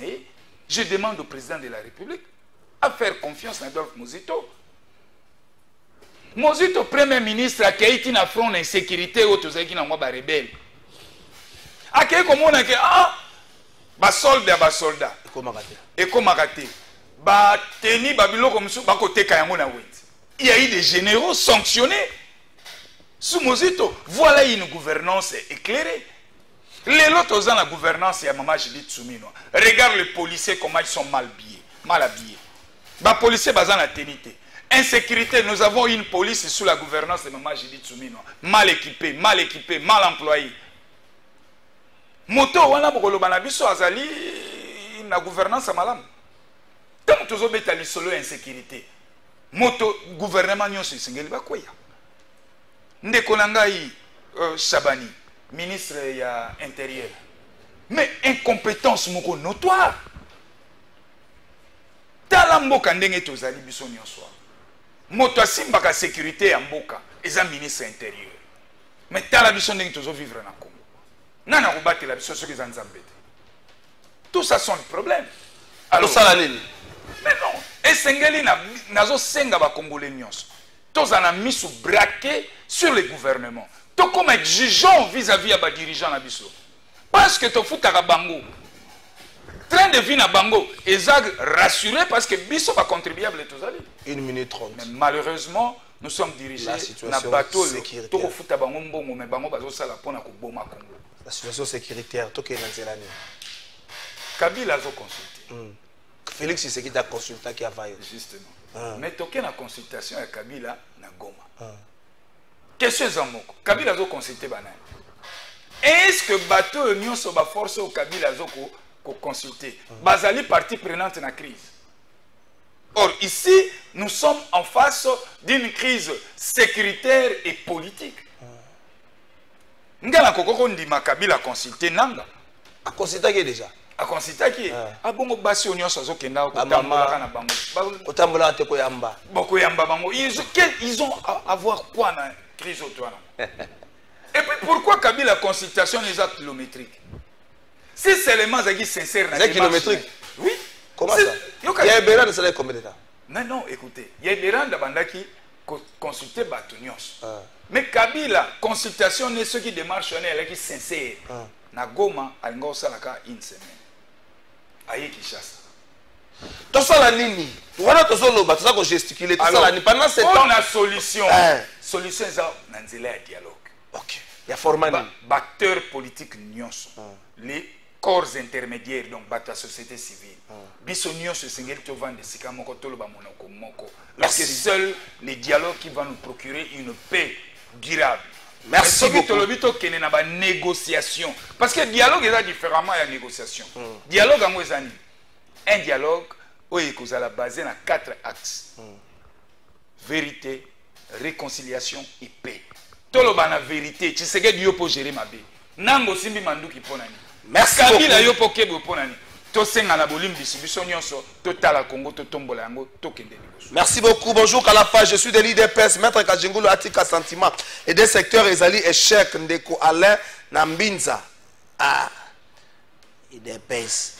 Je demande au président de la République à faire confiance à Adolphe Mozito. Mozito, premier ministre, a été dans front d'insécurité, autour de la rebelle. A qui comme on a dit, ah, ba soldat, et comme magaté, ba teni babilo comme ça, ba côté kayango na wet. Il y a eu des généraux sanctionnés. Soumozito, voilà une gouvernance éclairée. Les autres ont la gouvernance, il y a Maman Judith Souminois. Regarde les policiers, comment ils sont mal habillés. Les policiers, ils ont la ténité. Insécurité, nous avons une police sous la gouvernance de Maman Judith Souminois. Mal équipée, mal employée. Moto, wana bokolo banabiso azali na gouvernance malam. Tant que vous avez solo insécurité. Moto, gouvernement nyonso isengeli bakoya. Ndeko nangai Chabani, ministre ya intérieur. Mais incompétence moko notoire. Tala mboka ndenge tozali biso nyonso. Moto asimbaka sécurité ya mboka, eza ministre intérieur. Mais tala biso ndenge tozo vivre na Congo. Nana robate la biso soki zanzambe. Tout ça sont des problèmes. Alors ça la ligne. Mais non, esengeli nazo senga ba congolais nyonso. Tozana misu braqué sur les gouvernements. To comme exigeant vis-à-vis à dirigeants na biso. Parce que to futaka bango. Train de vie na bango, ezag rassuré parce que biso ba contribuable tozali. 1 minute 30. Mais malheureusement, nous sommes dirigés na bateau to ko futa bango mbongo mais bango bazo sala pona ko boma Congo. La situation sécuritaire to ke na zelani. Kabila zo consulté. Félix c'est qui t'a consulté qui a vaillé. Justement. Mais toqué na consultation à Kabila na Goma. Question Zamoko. Kabila zo consulté banane. Est-ce que bateau nyonso ba force au Kabila zo ko consulter? Bazali partie prenante na crise. Or ici, nous sommes en face d'une crise sécuritaire et politique. Ngala kokoko ndima Kabila consulté nanga. A consulté qui déjà? A consulté qui? A bongo basi nyonso zo kenda ko tambola na bango. Ko tambola te ko yamba. Boko yamba bango. Ils ont à voir quoi na crise autour. Et puis pourquoi Kabila consultation les actes kilométriques? Si seulement Zagi sincère, c'est kilométrique. Oui. Comment ça? Il y a un béran de salaire combien d'états? Non, écoutez, il y a un béran de qui consulter Batonios. Mais Kabila, consultation n'est ce qui démarche, elle est qui sincère. Na Goma, à l'Ingo Salaka, une semaine. Aïe Kishasa. Tout ça la nini. Voilà tout ça l'oba, tout ça qu'on gesticule, tout ça la nini. Pendant ce temps, on a solution. Solution, c'est un dialogue. Ok. Il y a format. Acteurs politiques nyonso. Les corps intermédiaires, donc la société civile. Biso nyonso sengeli to vendre sika moko tolo ba monoko moko. Parce que seul les dialogues qui vont nous procurer une paix durable. Merci beaucoup. Négociation. Parce que le dialogue est différemment à la négociation. Dialogue en Mouezani. Un dialogue où il est basé dans 4 axes. Vérité, réconciliation et paix. Tout le monde a vérité. Tu sais que Dieu peut gérer ma paix. Nango simbi mandu ki ponani. Merci Kabila yo po kebo ponani. To senga na bolim distribution nyonso to tala Congo to tombola yango to kende. Merci beaucoup. Bonjour Kalafa, je suis de l'IDPS, Maître Kajingulu Atika Sentiment et des secteurs Ezali Échec Ndeko Alain Nambinza. Ah, IDPS.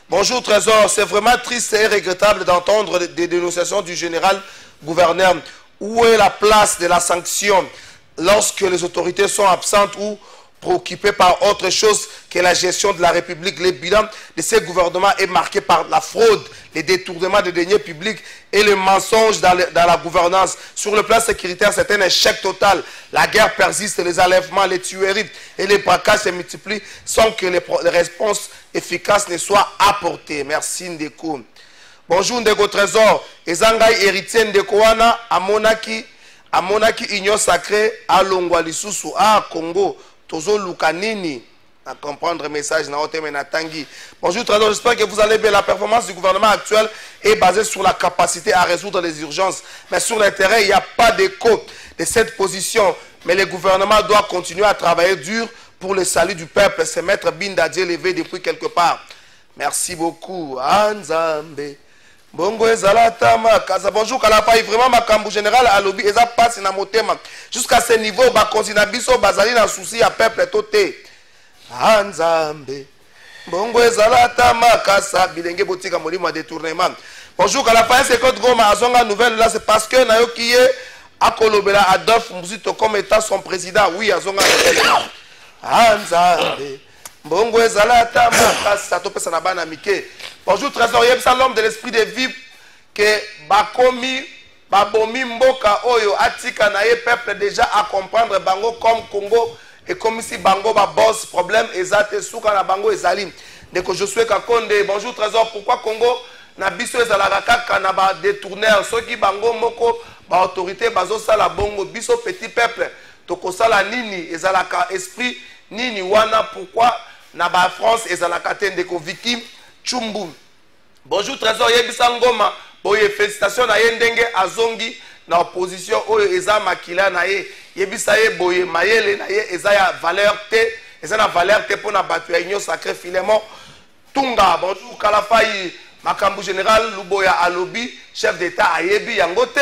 Bonjour Trésor, c'est vraiment triste et regrettable d'entendre des dénonciations du général gouverneur. Où est la place de la sanction lorsque les autorités sont absentes ou préoccupées par autre chose que la gestion de la République? Le bilan de ces gouvernements est marqué par la fraude, les détournements de deniers publics et les mensonges dans la gouvernance. Sur le plan sécuritaire, c'est un échec total. La guerre persiste, les enlèvements, les tueries et les braquages se multiplient sans que les réponses efficaces ne soient apportées. Merci Ndeko. Bonjour Ndeko Trésor. Ezangai héritier Ndeko wana amonaki union sacrée à Longwa Lisusu à Congo. Tozo Lukanini à comprendre le message. Bonjour Trésor, j'espère que vous allez bien. La performance du gouvernement actuel est basée sur la capacité à résoudre les urgences. Mais sur le terrain, il n'y a pas d'écho de cette position. Mais le gouvernement doit continuer à travailler dur pour le salut du peuple. C'est Maître Bindadier levé depuis quelque part. Merci beaucoup. Anzambe. Bongo ezalata makaza. Bonjour Kalapai, vraiment makambu général à lobby eza passe na motema. Jusqu'à ce niveau ba konzina biso bazali na souci à peuple toté. Anzambe. Bongo ezalata makasa bilenge botika molimo détournement. Bonjour Kalapai, c'est Côte Goma azonga nouvelle là, c'est parce que nayoki ye akolobela Adolphe Muzito comme état son président. Oui azonga nouvelle. Anzambe. Bongo ezalata makasa topesa na bana mike. Bonjour trésorier, c'est l'homme de l'esprit de vie que bakomi babomi mboka oyo atika na ye peuple déjà à comprendre bango comme Congo et comme si bango ba boss problème ezate suka na bango ezali ndeko Josué Kakonde bonjour trésor pourquoi Congo na biso ezalaka kaka na ba détourneur soki bango moko ba autorité bazo sala bongo biso petit peuple tokosala nini ezalaka esprit nini wana pourquoi na ba France ezalaka te ndeko Vicky Chumbu bonjour trésor yebisa ngoma boye félicitations na ye ndenge azongi na opposition oyo eza makila na ye yebisa ye boye mayele na ye eza ya valeur te eza na valeur te pona batu ya union sacré Filemon Tunga bonjour Kalafai makambu général Luboya alobi chef d'état ayebi yango te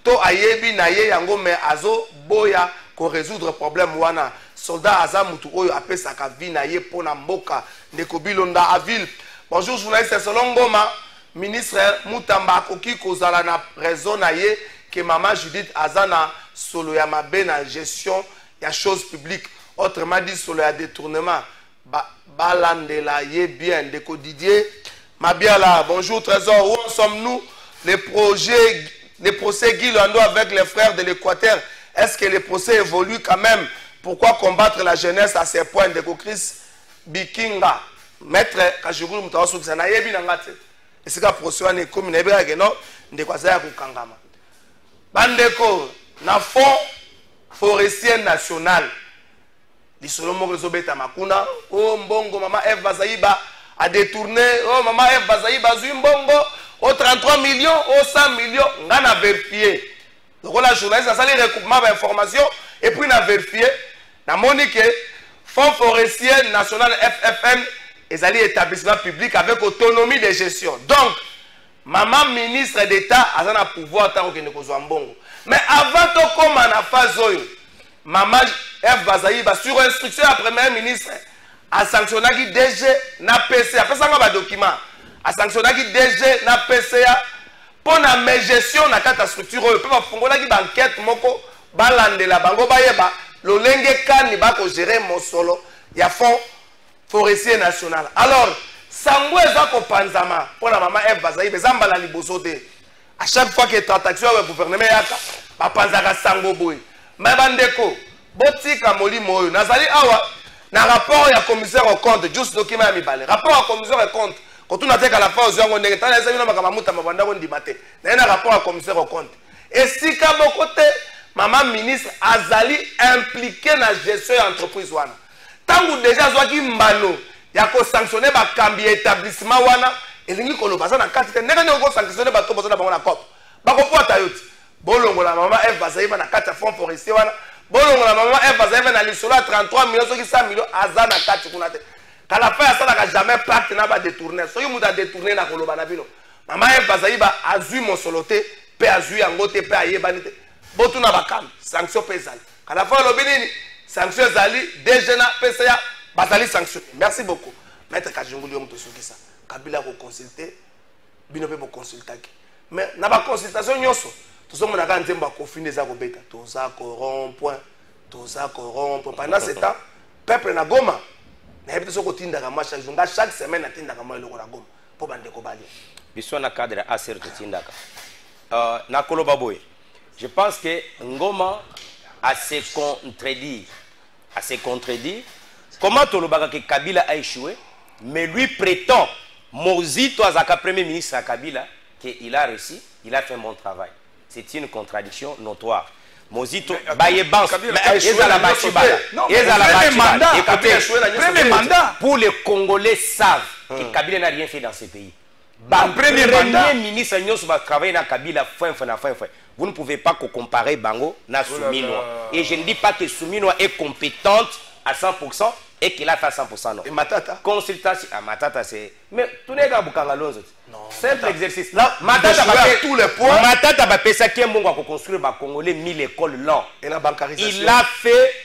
to ayebi na ye yango me azo boya ko résoudre problème wana soldat aza mutu oyo apesaka vi na ye pona mboka ndeko Bilonda Aville bonjour journaliste Solongoma ministre Mutamba akoki kozala na raison na ye que maman Judith azana solo ya mabe na gestion ya choses publiques autrement dit solo ya détournement balandela ye bien ndeko Didier Mabiala bonjour trésor où en sommes-nous les procès Guy Lando avec les frères de l'Équateur est-ce que les procès évoluent quand même pourquoi combattre la jeunesse à ces points ndeko Chris Bikinga maître Kajuru mutawasu kisana yebi na ngate esika procès wana comme na yebeka ke non ndeko azaya kokangama bandeko na fond forestier national lisolo moko ezobeta makuna o mbongo mama Eve Bazaiba a détourné oh maman Eve Bazaiba zui mbongo au 33 millions au 100 millions ngana vérifier donc la journaliste a sali recoupement d'informations et puis na vérifier na monique fonds forestier national FFN ezali établissement public avec autonomie de gestion donc maman ministre d'État a un pouvoir tant que ne kozwa mbongo mais avant to koma na phase oyo maman Eve Bazaiba sur instruction à premier ministre a sanctionné qui DG na PCA pesanga ba document a sanctionné qui DG na PCA pour na gestion na kata structure oyo pe ba fongola ki banquette moko balandela bango bayeba lolenge kani ba ko gérer mosolo ya fond forestier national alors sango eza ko panzama pour la maman Eve Bazaiba zamba la liboso te à chaque fois que transaction avec gouvernement yaka ba panzaka sango boy mais bandeko botika molimo oyo nazali awa na rapport ya commissaire au compte juste document ya mibale rapport à commissaire au compte quand on a fait à la fin aux yango ndenge tala eza bino makamamuta mabanda ko ndimate na rapport à commissaire au compte et si ka bokote maman ministre azali impliqué na gestion ya entreprise wana tangu déjà zwaki mbano ya ko sanctionner ba kambi établissement wana elingi koloba za na kati te ndenge ko sanctionner ba to bozana bango na cop ba ko pota yoti bolongola maman Eve Bazaiba na kati ya fond forestier wana bolongola maman Eve Bazaiba na lisolo 33 millions soki 100 millions aza na kati kuna te kala fa ya sala jamais pacte na ba détourner soki muta détourner na koloba na bino maman Eve Bazaiba azui mosolo te pe azui yango te pe ayebani te botu na bakam sanction pe ezali kala fa lobi nini sanction ezali DG na PCA bazali sanctionné merci beaucoup maître Kajunguli yo muto soki sa Kabila ko consulter bino pe bo consultaki mais na ba consultation nyoso tozomona ka nzemba kofine za kobeta toza corrompre pendant ce temps peuple na Goma na yebite soko tindaka macha junga chaque semaine atindaka ma eloko na Goma po bande ko bali biso na cadre aser to tindaka na koloba boy je pense que Ngoma a se contredit comment tolobaka que Kabila a échoué mais lui prétend Mozito azaka premier ministre à Kabila qu'il a réussi il a fait un bon travail. C'est une contradiction notoire. Mozito, pour les Congolais savent que Kabila n'a rien fait dans ce pays. Premier ministre va travailler dans Kabila fin. Vous ne pouvez pas comparer Bango na Souminoa. Et je ne dis pas que Souminoa est compétente à 100% et qu'il a fait à 100%. Non. Et Matata consultation. Ah, Matata, c'est. Mais tout n'est pas Bukangalozo. Simple exercice. Là, Matata va faire tous les points. Matata va faire ça qui est bon pour construire les Congolais 1000 écoles là. Et la bancarisation.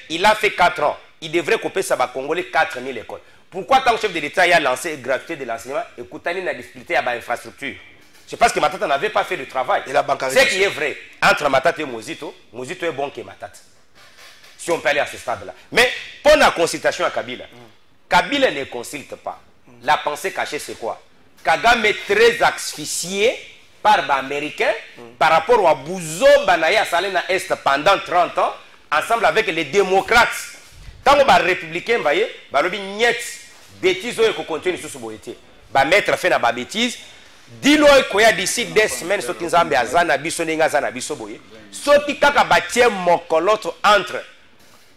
Il a fait 4 ans. Il devrait couper ça Congolais 4000 écoles. Pourquoi tant que chef de l'État a lancé gratuité de l'enseignement et Koutani n'a difficulté à l'infrastructure? C'est parce que Matata n'avait pas fait le travail. Et la bancarisation. Ce qui est vrai entre Matata et Mozito est bon que Matata. Si on peut aller à ce stade-là. Mais pour la consultation à Kabila, Kabila ne consulte pas. La pensée cachée, c'est quoi? Kagame est très asphyxié par les Américains par rapport à Bouzo Banaye à Salena Est pendant 30 ans, ensemble avec les démocrates. Tant que les républicains, vous voyez, les bêtises qui continuent sur ce boété. Les mettre fin à la bêtise. Dis-le qu'il y a d'ici 2 semaines, ce qui nous a mis à Zanabiso, Zanabiso boye. Ce qui a bâti mon colotte entre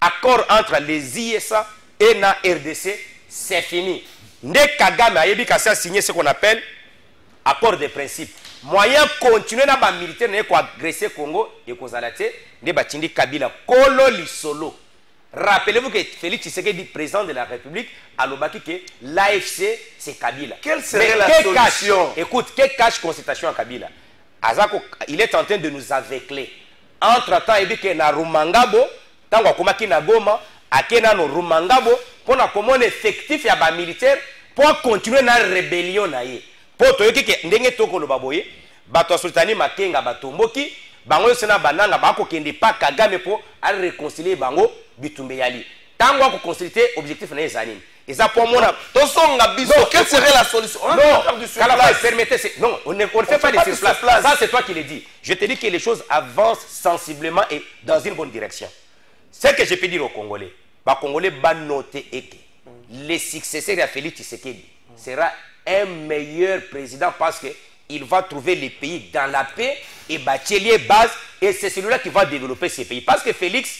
accord entre les ISA et la RDC, c'est fini. Ne Kagame a signé ce qu'on appelle accord de principe. Moyen continuer dans les militaires pour agresser Congo et Kozalate, ne batindi Kabila Kolo Lisolo. Rappelez-vous que Félix Tshisekedi, président de la République, a l'obaki que l'AFC c'est Kabila. Quelle serait la solution? Écoute, quelle cache consultation à Kabila? Azako, il est en train de nous aveugler. Entre-temps, il dit que na Rumangabo, tango akomaki na Goma, akena no Rumangabo, pour na comment effectif ya ba militaire pour continuer na rébellion na ye. Pour to yoki ke ndenge toko lo baboye, bato sultani makenga batomboki, bango sena bananga bako kende pa Kagame pour à réconcilier bango bitumbe yali. Tango ko consulter objectif na ezanini. Et ça pour moi, quelle serait la solution? Non, on ne fait pas des surplaces. Ça, c'est toi qui le dis. Je te dis que les choses avancent sensiblement et dans une bonne direction. Ce que je peux dire aux Congolais, les Congolais vont noter et que le successeur de Félix Tshisekedi sera un meilleur président parce qu'il va trouver les pays dans la paix et bâtir les bases. Et c'est celui-là qui va développer ces pays. Parce que Félix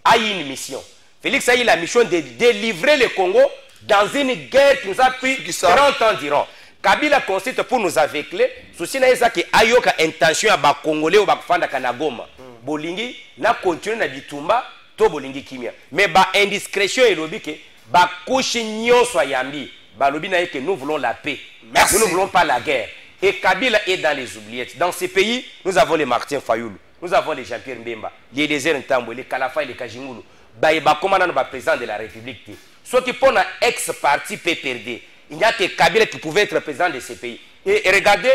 a eu une mission. Félix a eu la mission de délivrer le Congo dans une guerre qui nous a pris 30 ans diront. Kabila consiste pour nous aveugler. Souci na eza que ayoka intention à ba Congolais ou ba fanda kanagoma. Bolingi na continuer na bitumba to bolingi kimia. Mais ba indiscrétion et lobi que ba couche nyonso yambi. Ba lobi na que nous voulons la paix. Merci. Nous ne voulons pas la guerre. Et Kabila est dans les oubliettes. Dans ces pays, nous avons les Martin Fayoulou, nous avons les Jean-Pierre Mbemba, les Eliezer Ntambo, les Kalafa et les Kajingulu. Ba commandant le président de la République. Ceux qui font un ex-parti PPRD, il n'y a que Kabila qui pouvait être président de ces pays. Et regardez,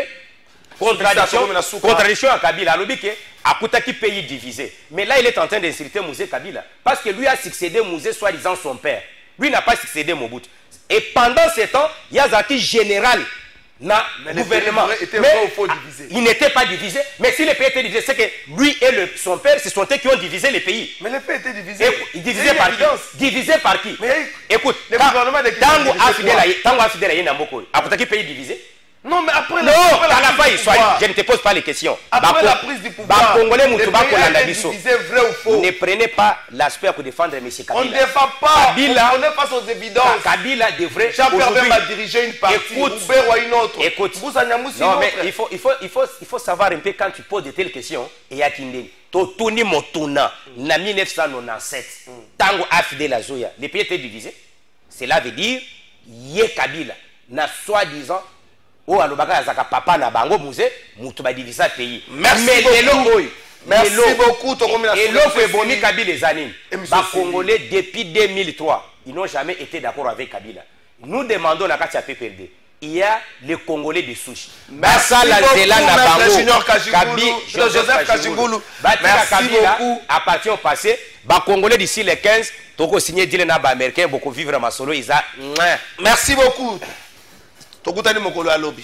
contradiction à Kabila, à Koutaki pays divisé. Mais là, il est en train d'insulter Mouzé Kabila. Parce que lui a succédé Mouzé, soi-disant son père. Lui n'a pas succédé Mobutu. Et pendant ce temps, il y a Zaki général. Le gouvernement. Il n'était pas divisé. Mais si les pays étaient divisés, c'est que lui et son père, ce sont eux qui ont divisé les pays. Mais les pays étaient divisés. Divisé par qui? Divisé par qui? Mais écoute, le gouvernement de Tango a fidèle à Yénamboko. Après quel pays divisé? Non, mais après je ne te pose pas les questions. Après la prise du pouvoir, vrai ou faux. Ne prenez pas l'aspect pour défendre M. Kabila. On ne défend pas. Kabila, on est face aux évidences. Kabila devrait aujourd'hui diriger une partie, Oubert ou une autre. Écoute, non, mais il faut savoir un peu quand tu poses de telles questions. Et à Kindé, Totoni Motuna, en 1997, Tango Afide la Zoya, les pays étaient divisés. Cela veut dire, Yé Kabila, n'a soi-disant, oh, alobaka azaka papa na bango musée, mutu ba divisa pays. Merci beaucoup. Et l'offre est bonne Kabila les années. Les Congolais depuis 2003, ils n'ont jamais été d'accord avec Kabila. Nous demandons la carte à PPRD. Il y a les Congolais de souche. Merci beaucoup, Joseph Kajingulu. Merci beaucoup. Appartient au passé. Les Congolais d'ici les 15, toko signé deal na ba américain, beaucoup vivre à Masolo, ils a. Merci beaucoup. Tokutani mokolo ya lobby.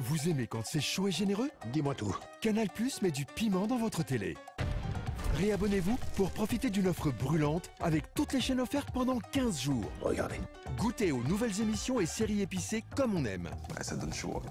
Vous aimez quand c'est chaud et généreux? Dis-moi tout. Canal+ met du piment dans votre télé. Réabonnez-vous pour profiter d'une offre brûlante avec toutes les chaînes offertes pendant 15 jours. Regardez. Goûtez aux nouvelles émissions et séries épicées comme on aime. Ouais, ça donne chaud.